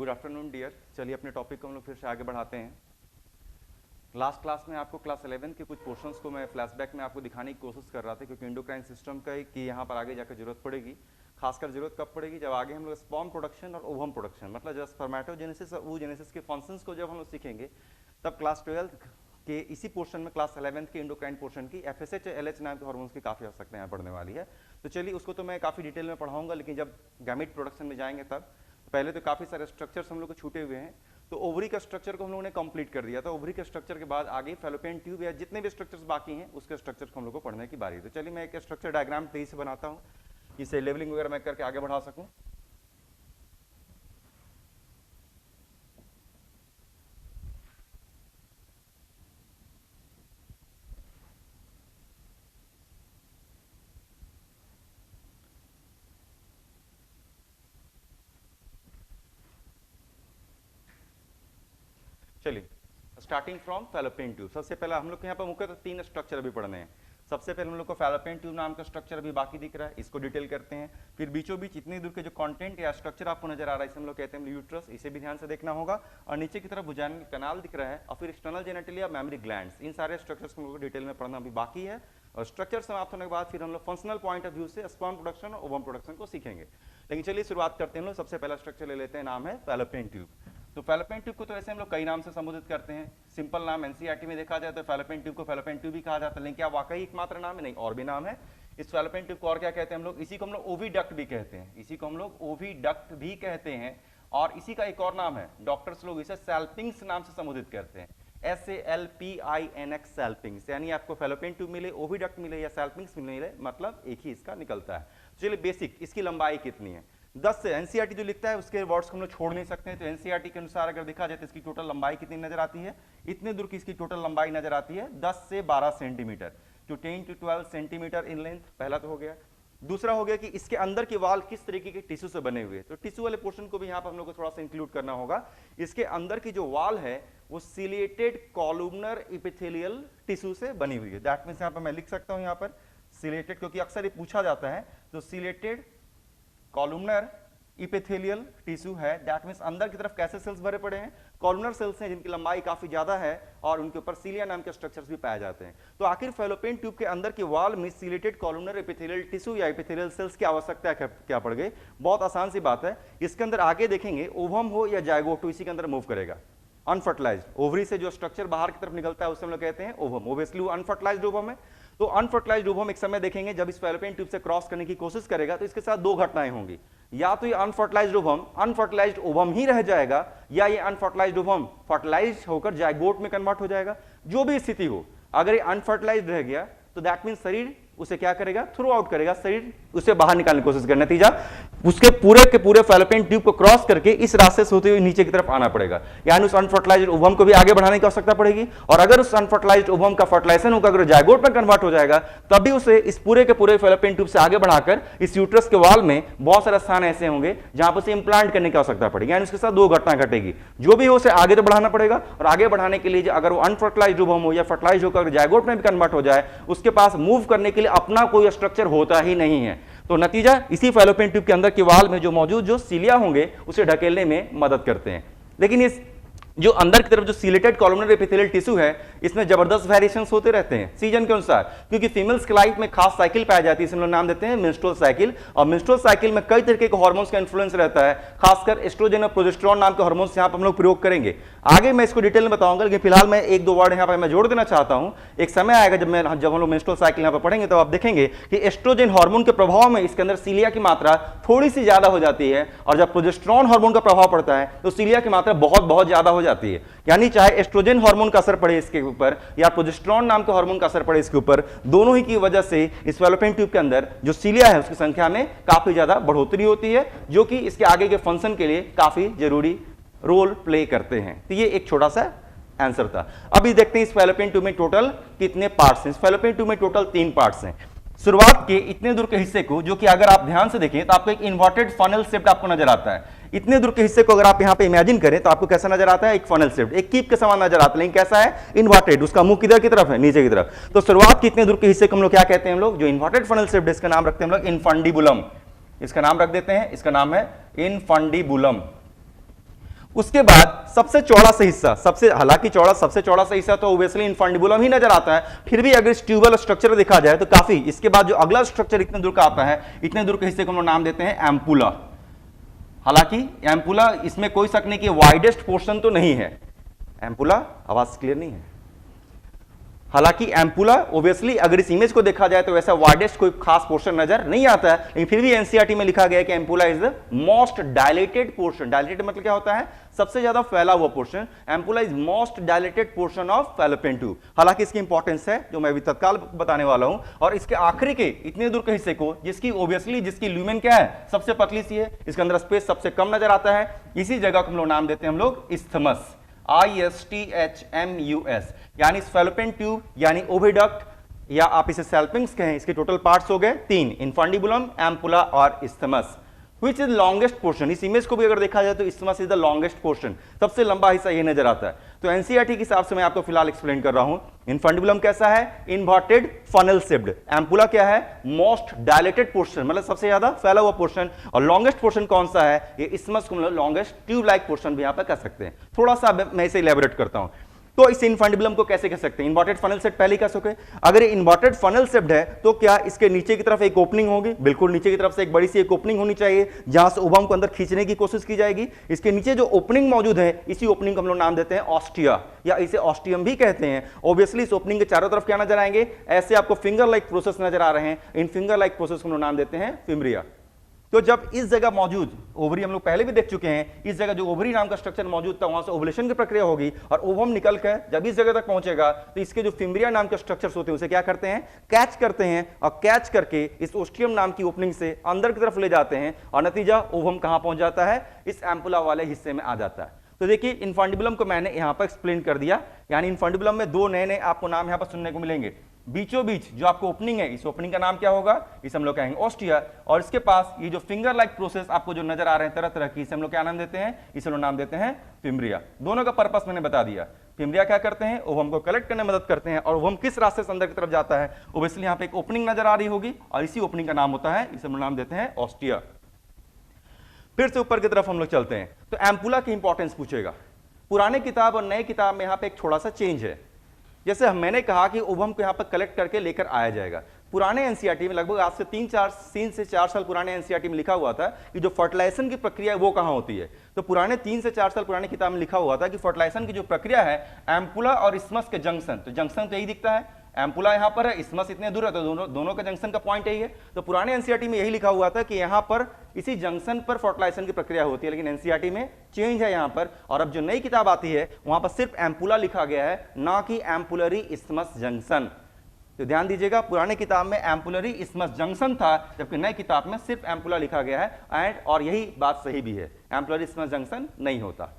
Good afternoon dear. चलिए अपने topic को हम लोग फिर से आगे बढ़ाते हैं। लास्ट क्लास में आपको क्लास 11 के कुछ पोर्शंस को मैं फ्लैशबैक में आपको दिखाने की कोशिश कर रहा था, क्योंकि एंडोक्राइन सिस्टम का कि यहाँ पर आगे जाकर जरूरत पड़ेगी। खासकर जरूरत कब पड़ेगी, जब आगे हम लोग स्पर्म प्रोडक्शन और ओवम प्रोडक्शन, मतलब जब स्पर्मेटोजेनेसिस और oogenesis के फंक्शंस को जब हम लोग सीखेंगे, तब क्लास 12 के इसी पोर्शन में क्लास 11 के एंडोक्राइन पोर्शन की FSH LH नाम के हार्मोन्स की काफ़ी आवश्यकता यहाँ पड़ने वाली है। तो चलिए उसको तो मैं काफ़ी डिटेल में पढ़ाऊंगा, लेकिन जब गैमेट प्रोडक्शन में जाएंगे तब पहले तो काफ़ी सारे स्ट्रक्चर्स हम लोग को छूटे हुए हैं। तो ओवरी का स्ट्रक्चर को हम लोगों ने कंप्लीट कर दिया था। ओवरी के स्ट्रक्चर के बाद आगे फैलोपियन ट्यूब या जितने भी स्ट्रक्चर्स बाकी हैं उसके स्ट्रक्चर को हम लोग को पढ़ने की बारी है। तो चलिए मैं एक स्ट्रक्चर डायग्राम तेजी से बनाता हूँ, इसे लेवलिंग वगैरह मैं करके आगे बढ़ा सकूँ। चलिए स्टार्टिंग फ्रॉम फैलोपियन ट्यूब। सबसे पहला हम लोग को यहाँ पर मुख्यतः 3 स्ट्रक्चर अभी पढ़ने हैं। सबसे पहले हम लोग को फैलोपियन ट्यूब नाम का स्ट्रक्चर अभी बाकी दिख रहा है, इसको डिटेल करते हैं। फिर बीचों बीच इतनी दूर के जो कंटेंट या स्ट्रक्चर आपको नजर आ रहा है, इसे हम लोग कहते हैं यूट्रस, इसे भी ध्यान से देखना होगा। और नीचे की तरफ वुजाइनल कैनाल दिख रहा है, और फिर एक्सटर्नल जेनिटली और मेमरी ग्लैंड्स, इन सारे स्ट्रक्चर्स को हम लोग को डिटेल में पढ़ना अभी बाकी है। और स्ट्रक्चर समाप्त होने के बाद फिर हम लोग फंक्शनल पॉइंट ऑफ व्यू से स्पर्म प्रोडक्शन और ओवम प्रोडक्शन को सीखेंगे। लेकिन चलिए शुरुआत करते हैं। हम लोग सबसे पहला स्ट्रक्चर ले लेते हैं, नाम है फैलोपियन ट्यूब। तो फैलोपियन ट्यूब को तो ऐसे हम लोग कई नाम से संबोधित करते हैं। सिंपल नाम एनसीईआरटी में देखा जाए तो फैलोपियन ट्यूब को फैलोपियन ट्यूब भी कहा जाता है, लेकिन क्या वाकई एकमात्र नाम है? नहीं, और भी नाम है। इस फैलोपियन ट्यूब को और क्या कहते हैं हम लोग? इसी को हम लोग ओविडक्ट भी कहते हैं, इसी को हम लोग ओविडक्ट भी कहते हैं। और इसी का एक और नाम है, डॉक्टर्स लोग इसे सैल्पिंग्स नाम से संबोधित करते हैं, SALPINX सैल्पिंग्स। यानी आपको फैलोपियन ट्यूब मिले, ओविडक्ट मिले या सैल्पिंग्स मिले, मतलब एक ही इसका निकलता है। चलिए बेसिक, इसकी लंबाई कितनी है? 10 से एनसीईआरटी जो लिखता है उसके वर्ड्स को हम लोग छोड़ नहीं सकते हैं। तो एनसीईआरटी के अनुसार अगर देखा जाए तो इसकी टोटल लंबाई कितनी नजर आती है? इतने दूर की इसकी टोटल लंबाई नजर आती है 10 से 12 सेंटीमीटर, तो 10 to 12 सेंटीमीटर इन लेंथ। पहला तो हो गया। दूसरा हो गया कि इसके अंदर के वाल किस तरीके के टिश्यू से बने हुए। तो टिश्यू वाले पोर्शन को भी यहाँ पर हम लोग को थोड़ा सा इंक्लूड करना होगा। इसके अंदर की जो वाल है वो सिलिएटेड कॉलुमनर इपिथेलियल टिश्यू से बनी हुई है। दैट मींस यहाँ पर मैं लिख सकता हूँ यहाँ पर सिलिएटेड, क्योंकि अक्सर ये पूछा जाता है। तो सिलिएटेड कॉलुमनर इपिथेलियल टिश्यू है। दैट मींस अंदर की तरफ कैसे सेल्स भरे पड़े हैं? कॉलुमनर सेल्स हैं, जिनकी लंबाई काफी ज्यादा है और उनके ऊपर सीलिया नाम के स्ट्रक्चर्स भी पाए जाते हैं। तो आखिर फैलोपियन ट्यूब के अंदर की वॉल में सिलेटेड कॉलुमनर एपिथेलियल टिश्यू या एपिथेलियल सेल्स की आवश्यकता क्या पड़ गई? बहुत आसान सी बात है। इसके अंदर आगे देखेंगे ओवम हो या जायगोट, इसी के अंदर मूव करेगा। अनफर्टिलाइज्ड ओवरी से जो स्ट्रक्चर बाहर की तरफ निकलता है उसे हम लोग कहते हैं ओवम। ओब्वियसली वो अनफर्टिलाइज्ड ओवम है। तो अनफर्टिलाइज्ड ओवम एक समय देखेंगे जब इस फैलोपियन ट्यूब से क्रॉस करने की कोशिश करेगा तो इसके साथ 2 घटनाएं होंगी। या तो ये अनफर्टिलाइज्ड ओवम ही रह जाएगा, या ये अनफर्टिलाइज्ड ओवम फर्टिलाइज्ड होकर जायगोट में कन्वर्ट हो जाएगा। जो भी स्थिति हो, अगर ये अनफर्टिलाइज्ड रह गया तो दैट मीन शरीर उसे क्या करेगा? थ्रो आउट करेगा, शरीर उसे बाहर निकालने की कोशिश करेगा। नतीजा उसके पूरे के पूरे फैलोपियन ट्यूब को क्रॉस करके इस रास्ते से होते हुए नीचे की तरफ आना पड़ेगा। यानी उस अनफर्टिलाइज्ड ओवम को भी आगे बढ़ाने की आवश्यकता पड़ेगी। और अगर उस अनफर्टिलाइज्ड ओवम का फर्टिलाइजेशन होकर अगर जायगोट में कन्वर्ट हो जाएगा, तभी उसे इस पूरे के पूरे फैलोपियन ट्यूब से आगे बढ़ाकर इस यूट्रस के वाल में बहुत सारे स्थान ऐसे होंगे जहां पर उसे इंप्लांट करने की आवश्यकता पड़ेगी। यानी उसके साथ 2 घटना घटेगी। जो भी हो उसे आगे तो बढ़ाना पड़ेगा, और आगे बढ़ाने के लिए अगर वो अनफर्टिलाइज्ड ओवम हो या फर्टिलाइज होकर जायगोट में भी कन्वर्ट हो जाए, उसके पास मूव करने के लिए अपना कोई स्ट्रक्चर होता ही नहीं है। तो नतीजा इसी फैलोपियन ट्यूब के अंदर के वाल में जो मौजूद जो सीलिया होंगे उसे ढकेलने में मदद करते हैं। लेकिन इस जो अंदर की तरफ जो सिलेटेड कॉलुमनर एपिथेलियल टिश्यू है, इसमें जबरदस्त वेरिएशंस होते रहते हैं सीजन के अनुसार, क्योंकि फीमेल्स की लाइफ में खास साइकिल पाई जाती है, इसे हम लोग नाम देते हैं मेंस्ट्रुअल साइकिल। और मेंस्ट्रुअल साइकिल में कई तरीके के हार्मोन्स का इन्फ्लुएंस रहता है, खासकर एस्ट्रोजन और प्रोजेस्टेरोन नाम के हार्मोन्स यहाँ पर हम लोग प्रयोग करेंगे। आगे मैं इसको डिटेल में बताऊंगा, लेकिन फिलहाल मैं 1-2 वर्ड यहाँ पर मैं जोड़ देना चाहता हूँ। एक समय आएगा जब हम लोग मेंस्ट्रुअल साइकिल यहाँ पर पढ़ेंगे तो आप देखेंगे कि एस्ट्रोजन हार्मोन के प्रभाव में इसके अंदर सीलिया की मात्रा थोड़ी सी ज्यादा हो जाती है, और जब प्रोजेस्टेरोन हार्मोन का प्रभाव पड़ता है तो सीलिया की मात्रा बहुत ज्यादा हो जाती है। यानी चाहे एस्ट्रोजन हार्मोन का असर पड़े इसके ऊपर या प्रोजेस्टेरोन नाम के हार्मोन का असर पड़े इसके ऊपर, दोनों ही की वजह से इस फैलोपियन ट्यूब के अंदर जो सीलिया है उसकी संख्या में काफी ज्यादा बढ़ोतरी होती है, जो कि इसके आगे के फंक्शन के लिए काफी जरूरी रोल प्ले करते हैं। तो ये एक छोटा सा आंसर था। अभी देखते हैं इस फैलोपियन ट्यूब में टोटल कितने पार्ट्स हैं। इस फैलोपियन ट्यूब में टोटल 3 पार्ट्स हैं। शुरुआत के इतने दूर के हिस्से को, जो कि अगर आप ध्यान से देखें तो आपको एक इन्वर्टेड फनल शेप आपको नजर आता है। इतने दूर के हिस्से को अगर आप यहां पे इमेजिन करें तो आपको कैसा नजर आता है? एक फनल शेप, एक कीप के समान नजर आता है, लेकिन कैसा है? इन्वर्टेड। उसका मुंह किधर की तरफ है? नीचे की तरफ। तो शुरुआत के इतने दूर के हिस्से को हम लोग क्या कहते हैं? हम लोग जो इन्वर्टेड फनल शेप, इसका नाम रखते हैं हम लोग इनफंडिबुलम। इसका नाम रख देते हैं, इसका नाम है इनफंडिबुलम। उसके बाद सबसे चौड़ा सा हिस्सा, हालांकि सबसे चौड़ा सा हिस्सा तो ऑब्वियसली इनफंडिबुलम ही नजर आता है, फिर भी अगर इस ट्यूबल स्ट्रक्चर देखा जाए तो काफी, इसके बाद जो अगला स्ट्रक्चर इतने दूर का आता है, इतने दूर के हिस्से को हम लोग नाम देते हैं एम्पुला। हालांकि एम्पुला, इसमें कोई शक नहीं कि वाइडेस्ट पोर्शन तो नहीं है एम्पुला, आवाज क्लियर नहीं है। हालांकि एम्पुला ऑब्वियसली अगर इस इमेज को देखा जाए तो वैसा वाइडेस्ट कोई खास पोर्शन नजर नहीं आता है, लेकिन फिर भी एनसीईआरटी में लिखा गया है कि ampulla is the most dilated portion. Dilated मतलब क्या होता है? सबसे ज्यादा फैला हुआ portion. Ampulla is most dilated portion of fallopian tube. हालांकि इसकी इंपॉर्टेंस है जो मैं अभी तत्काल बताने वाला हूं। और इसके आखिरी के इतने दूर के हिस्से को, जिसकी ल्यूमेन क्या है? सबसे पतली सी है, इसके अंदर स्पेस सबसे कम नजर आता है, इसी जगह को हम लोग नाम देते हैं हम लोग इस्थमस, ISTHMUS, यानी फैलोपियन ट्यूब यानी ओविडक्ट, या आप इसे सैल्पिंग्स कहें। इसके टोटल पार्ट्स हो गए 3, इनफंडिबुलम, एम्पुला और isthmus. Which is longest portion? इस इमेज को भी अगर देखा जाए तो isthmus is the longest portion, सबसे लंबा हिस्सा ये नजर आता है। तो एनसीईआरटी के हिसाब से मैं आपको फिलहाल एक्सप्लेन कर रहा हूं। इनफंडिबुलम कैसा है? Inverted funnel shaped. एम्पुला क्या है? मोस्ट डायलेटेड पोर्शन, मतलब सबसे ज्यादा फैला हुआ पोर्शन। और लॉन्गेस्ट पोर्शन कौन सा है? ये इस्थमस को मतलब लॉन्गेस्ट ट्यूब लाइक पोर्शन भी यहां पर कह सकते हैं। थोड़ा सा मैं इसे इलैबोरेट करता हूं। तो इस इनफंडिबुलम को कैसे कह सकते हैं? इन्वर्टेड फनल शेप पहले कह सके। अगर ये इन्वर्टेड फनल शेप्ड है तो क्या इसके नीचे की तरफ एक ओपनिंग होगी? बिल्कुल, नीचे की तरफ से एक बड़ी सी एक ओपनिंग होनी चाहिए जहां से ओवम को अंदर खींचने की कोशिश की जाएगी। इसके नीचे जो ओपनिंग मौजूद है, इसी ओपनिंग को हम लोग नाम देते हैं ऑस्टिया, या इसे ऑस्टियम भी कहते हैं। ऑब्वियसली इस ओपनिंग के चारों तरफ क्या नजर आएंगे? ऐसे आपको फिंगर लाइक प्रोसेस नजर आ रहे हैं। इन फिंगर लाइक प्रोसेस को हम लोग नाम देते हैं फिमरिया। तो जब इस जगह मौजूद ओवरी, हम लोग पहले भी देख चुके हैं, इस जगह जो ओवरी नाम का स्ट्रक्चर मौजूद था, वहां से ओवुलेशन की प्रक्रिया होगी और ओवम निकल कर जब इस जगह तक पहुंचेगा तो इसके जो फिमरिया नाम के स्ट्रक्चर्स होते हैं उसे क्या करते हैं? कैच करते हैं, और कैच करके इस ओस्टियम नाम की ओपनिंग से अंदर की तरफ ले जाते हैं, और नतीजा ओवम कहां पहुंच जाता है? इस एम्पुला वाले हिस्से में आ जाता है। तो देखिए, इनफंडिबुलम को मैंने यहां पर एक्सप्लेन कर दिया, यानी इनफंडिबुलम में 2 नए आपको नाम यहां पर सुनने को मिलेंगे। बीचों बीच जो आपको ओपनिंग है, इस ओपनिंग का नाम क्या होगा? इसे हम लोग कहेंगे ऑस्टिया। और इसके पास ये जो फिंगर लाइक प्रोसेस आपको जो नजर आ रहे हैं तरह तरह की, इसे हम लोग क्या नाम देते हैं? इसे हम लोग नाम देते हैं फिमरिया। दोनों का पर्पस मैंने बता दिया। फिमरिया क्या करते हैं? ओवम को कलेक्ट करने में मदद करते हैं, और ओवम किस रास्ते से अंदर की तरफ जाता है? ओब्वियसली यहाँ पे एक ओपनिंग नजर आ रही होगी, और इसी ओपनिंग का नाम होता है, इसे हम लोग नाम देते हैं ऑस्टिया। फिर से ऊपर की तरफ हम लोग चलते हैं, तो एम्पुला की इंपॉर्टेंस पूछेगा। पुराने किताब और नए किताब में यहाँ पे एक थोड़ा सा चेंज है। जैसे मैंने कहा कि ओवम को यहां पर कलेक्ट करके लेकर आया जाएगा। पुराने एनसीईआरटी में, लगभग आज से 3 से 4 साल पुराने एनसीईआरटी में लिखा हुआ था कि जो फर्टिलाइजेशन की प्रक्रिया है वो कहां होती है। तो पुराने 3 से 4 साल पुराने किताब में लिखा हुआ था कि फर्टिलाइजेशन की जो प्रक्रिया है, एम्पुला और इस्थमस के जंक्शन, तो जंक्शन तो यही दिखता है, एम्पुला यहां पर है, इस्थमस इतने दूर है, तो दोनों का जंक्शन का पॉइंट यही है। तो पुराने एनसीईआरटी में यही लिखा हुआ था कि यहां पर इसी जंक्शन पर फर्टिलाइजेशन की प्रक्रिया होती है, लेकिन एनसीईआरटी में चेंज है यहां पर। और अब जो नई किताब आती है वहां पर सिर्फ एम्पुला लिखा गया है, ना कि एम्पुलरी इस्थमस जंक्शन। तो ध्यान दीजिएगा, पुराने किताब में एम्पुलरी इस्थमस जंक्शन था, जबकि नई किताब में सिर्फ एम्पुला लिखा गया है। और यही बात सही भी है, एम्पुलरी इस्थमस जंक्शन नहीं होता।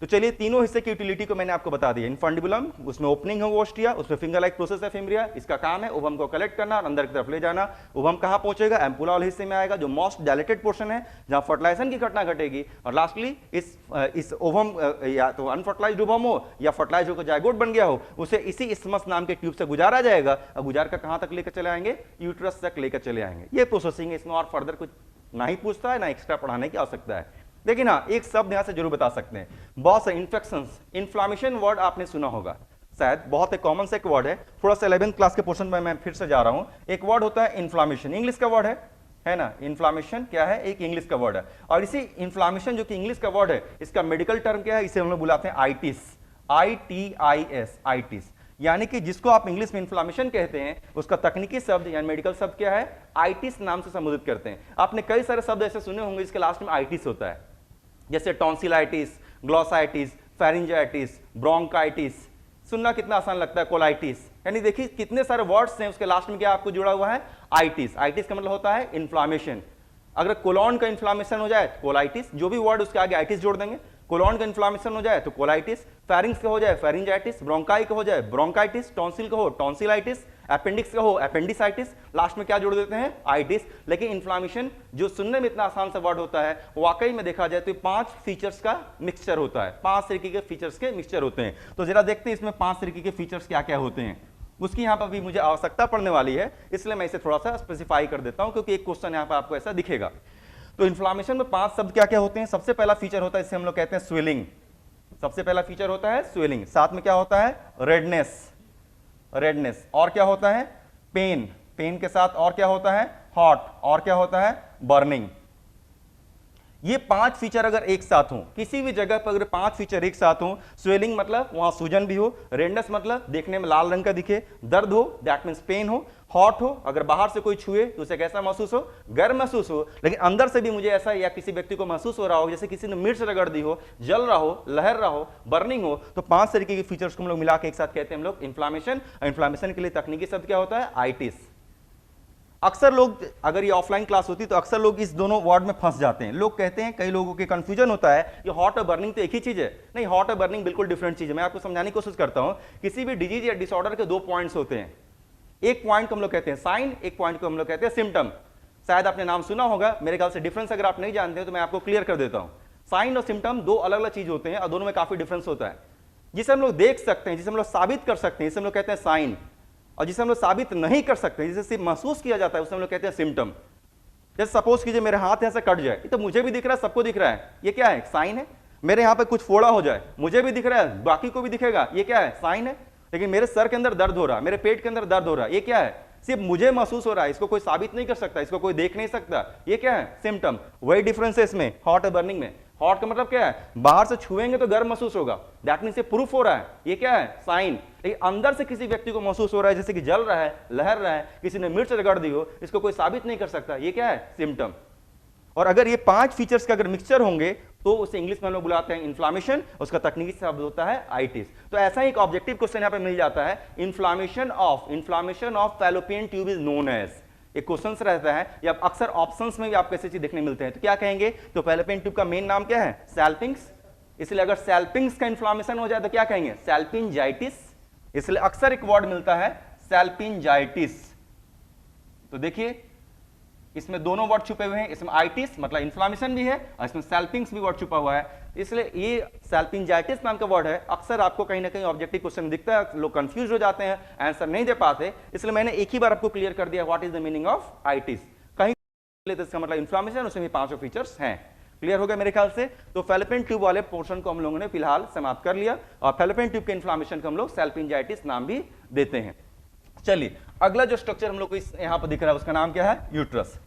तो चलिए, तीनों हिस्से की यूटिलिटी को मैंने आपको बता दिया। इनफंडिबुलम, उसमें ओपनिंग है ओस्टिया, उसमें फिंगर लाइक प्रोसेस है फिमरिया। इसका काम है ओवम को कलेक्ट करना और अंदर की तरफ ले जाना। ओवम कहां पहुंचेगा? एम्पुला वाले हिस्से में आएगा, जो मोस्ट डायलेटेड पोर्शन है, जहां फर्टिलाइजेशन की घटना घटेगी। और लास्टली इस ओवम, या तो अनफर्टिलाइज्ड ओवम हो या फर्टिलाइज होकर जायगोट बन गया हो, उसे इसी इस्थमस नाम के ट्यूब से गुजारा जाएगा, और गुजार कर कहां तक लेकर चले आएंगे? यूट्रस तक लेकर चले आएंगे। ये प्रोसेसिंग है, इसमें और फर्दर कुछ ना ही पूछता है, ना एक्स्ट्रा पढ़ाने की आवश्यकता है। लेकिन हाँ, एक शब्द यहां से जरूर बता सकते हैं, बहुत से इन्फेक्शंस, इन्फ्लामेशन वर्ड आपने सुना होगा शायद, बहुत एक कॉमन सा एक वर्ड है। थोड़ा सा 11th क्लास के पोर्शन में मैं फिर से जा रहा हूं। एक वर्ड होता है इन्फ्लामेशन, इंग्लिश का वर्ड है ना। इन्फ्लामेशन क्या है? एक इंग्लिश का वर्ड है। और इसी इन्फ्लामेशन जो कि इंग्लिश का वर्ड है, इसका मेडिकल टर्म क्या है? इसे हम लोग बुलाते हैं आइटिस, ITIS, आइटिस। यानी कि जिसको आप इंग्लिश में इन्फ्लामेशन कहते हैं, उसका तकनीकी शब्द यानी मेडिकल शब्द क्या है? आइटिस नाम से संबोधित करते हैं। आपने कई सारे शब्द ऐसे सुने होंगे जिसके लास्ट में आइटिस होता है, जैसे टॉन्सिलाइटिस, ग्लोसाइटिस, फेरिंजाइटिस, ब्रोंकाइटिस। सुनना कितना आसान लगता है, कोलाइटिस। यानी देखिए कितने सारे वर्ड्स हैं, उसके लास्ट में क्या आपको जुड़ा हुआ है? आइटिस। आइटिस का मतलब होता है इन्फ्लामेशन। अगर कोलॉन का इन्फ्लामेशन हो जाए तो कोलाइटिस, जो भी वर्ड उसके आगे आइटिस जोड़ देंगे। कोलॉन का इन्फ्लामेशन हो जाए तो कोलाइटिस, फेरिंग्स का हो जाए फेरिंजाइटिस, ब्रोंकाई का हो जाए ब्रोंकाइटिस, टॉन्सिल का हो टॉन्सिलाइटिस, अपेंडिक्स का हो अपेंडिसाइटिस, लास्ट में क्या जोड़ देते हैं? आइटिस। लेकिन इन्फ्लामेशन जो सुनने में इतना आसान सा वर्ड होता है, वाकई में देखा जाए तो 5 फीचर्स का मिक्सचर होता है, 5 तरीके के फीचर्स के मिक्सचर होते हैं। तो जरा देखते हैं इसमें 5 तरीके के फीचर्स क्या क्या होते हैं। उसकी यहां पर भी मुझे आवश्यकता पड़ने वाली है, इसलिए मैं इसे थोड़ा सा स्पेसिफाई कर देता हूं, क्योंकि एक क्वेश्चन यहां पर आपको ऐसा दिखेगा। तो इन्फ्लामेशन में 5 शब्द क्या क्या होते हैं? सबसे पहला फीचर होता है जिसे हम लोग कहते हैं स्वेलिंग, सबसे पहला फीचर होता है स्वेलिंग, साथ में क्या होता है? रेडनेस, रेडनेस, और क्या होता है? पेन, पेन के साथ और क्या होता है? हॉट, और क्या होता है? बर्निंग। ये 5 फीचर अगर एक साथ हो, किसी भी जगह पर अगर 5 फीचर एक साथ हो, स्वेलिंग मतलब वहां सूजन भी हो, रेडनेस मतलब देखने में लाल रंग का दिखे, दर्द हो दैट मींस पेन हो, हॉट हो अगर बाहर से कोई छुए तो उसे कैसा महसूस हो? गर्म महसूस हो, लेकिन अंदर से भी मुझे ऐसा या किसी व्यक्ति को महसूस हो रहा हो जैसे किसी ने मिर्च रगड़ दी हो, जल रहा हो, लहर रहा हो, बर्निंग हो, तो 5 तरीके के फीचर्स को हम लोग मिला के एक साथ कहते हैं हम लोग इन्फ्लामेशन। इन्फ्लामेशन के लिए तकनीकी शब्द क्या होता है? आइटिस। अक्सर लोग, अगर ये ऑफलाइन क्लास होती तो अक्सर लोग इस दोनों वर्ड में फंस जाते हैं। लोग कहते हैं, कई लोगों के कंफ्यूजन होता है कि हॉट और बर्निंग तो एक ही चीज है। नहीं, हॉट और बर्निंग बिल्कुल डिफरेंट चीज है। मैं आपको समझाने की कोशिश करता हूं। किसी भी डिजीज या डिसऑर्डर के 2 पॉइंट्स होते हैं। एक पॉइंट को हम लोग कहते हैं साइन, एक पॉइंट को हम लोग कहते हैं सिम्टम। शायद आपने नाम सुना होगा, मेरे ख्याल से डिफरेंस अगर आप नहीं जानते हो तो मैं आपको क्लियर कर देता हूं। साइन और सिम्टम 2 अलग अलग चीज होते हैं और दोनों में काफी डिफरेंस होता है। जिसे हम लोग देख सकते हैं, जिसे हम लोग साबित कर सकते हैं, जिसे हम लोग कहते हैं साइन, और जिसे हम लोग साबित नहीं कर सकते, जिसे सिर्फ महसूस किया जाता है, उसे हम लोग कहते हैं सिम्टम। जैसे सपोज कीजिए मेरे हाथ यहाँ से कट जाए, ये तो मुझे भी दिख रहा है, सबको दिख रहा है, ये क्या है? साइन है। मेरे यहाँ पे कुछ फोड़ा हो जाए, मुझे भी दिख रहा है, बाकी को भी दिखेगा, ये क्या है? साइन है। लेकिन मेरे सर के अंदर दर्द हो रहा है, मेरे पेट के अंदर दर्द हो रहा है, ये क्या है? सिर्फ मुझे महसूस हो रहा है, इसको कोई साबित नहीं कर सकता, इसको कोई देख नहीं सकता, ये क्या है? सिम्टम। वही डिफरेंस है इसमें हॉट और बर्निंग में। हॉट का मतलब क्या है? बाहर से छुएंगे तो गर्म महसूस होगा, दैट मींस ये प्रूफ हो रहा है, ये क्या है? साइन। लेकिन अंदर से किसी व्यक्ति को महसूस हो रहा है जैसे कि जल रहा है, लहर रहा है, किसी ने मिर्च रगड़ दी हो, इसको कोई साबित नहीं कर सकता, ये क्या है? सिम्टम। और अगर ये 5 फीचर्स का अगर मिक्सचर होंगे तो उसे इंग्लिश में हम लोग बुलाते हैं इन्फ्लामेशन, उसका तकनीकी शब्द होता है आइटिस। तो ऐसा ही एक ऑब्जेक्टिव क्वेश्चन यहां पे मिल जाता है, inflammation of fallopian tube is known as. एक क्वेश्चन रहता है, या अक्सर ऑप्शंस में भी आपको ऐसी चीज देखने मिलते हैं, तो क्या कहेंगे? तो फैलोपियन ट्यूब का मेन नाम क्या है? सैल्पिंग्स। इसलिए अगर सैल्पिंग्स का इन्फ्लामेशन हो जाए तो क्या कहेंगे? सैल्पिंजाइटिस। इसलिए अक्सर एक वर्ड मिलता है सैल्पिंजाइटिस। तो देखिए इसमें दोनों वर्ड छुपे हुए हैं, इसमें आइटिस मतलब इन्फ्लामेशन भी है और इसमें सैल्पिंग्स भी वर्ड छुपा हुआ है। इसलिए ये सैल्पिंजाइटिस नाम का वर्ड है, अक्सर आपको कहीं ना कहीं ऑब्जेक्टिव क्वेश्चन दिखता है, लोग कंफ्यूज हो जाते हैं, आंसर नहीं दे पाते। इसलिए मैंने एक ही बार आपको क्लियर कर दिया what is the meaning of itis. कहीं तो इसका मतलब इन्फ्लामेशन, उसमें भी 5 फीचर्स हैं। क्लियर हो गया मेरे ख्याल से। तो फैलोपियन ट्यूब वाले पोर्शन को हम लोगों ने फिलहाल समाप्त कर लिया और फैलोपियन ट्यूब के इन्फ्लामेशन को हम लोग सैल्पिंजाइटिस नाम भी देते हैं। चलिए अगला जो स्ट्रक्चर हम लोग को यहां पर दिख रहा है उसका नाम क्या है? यूट्रस।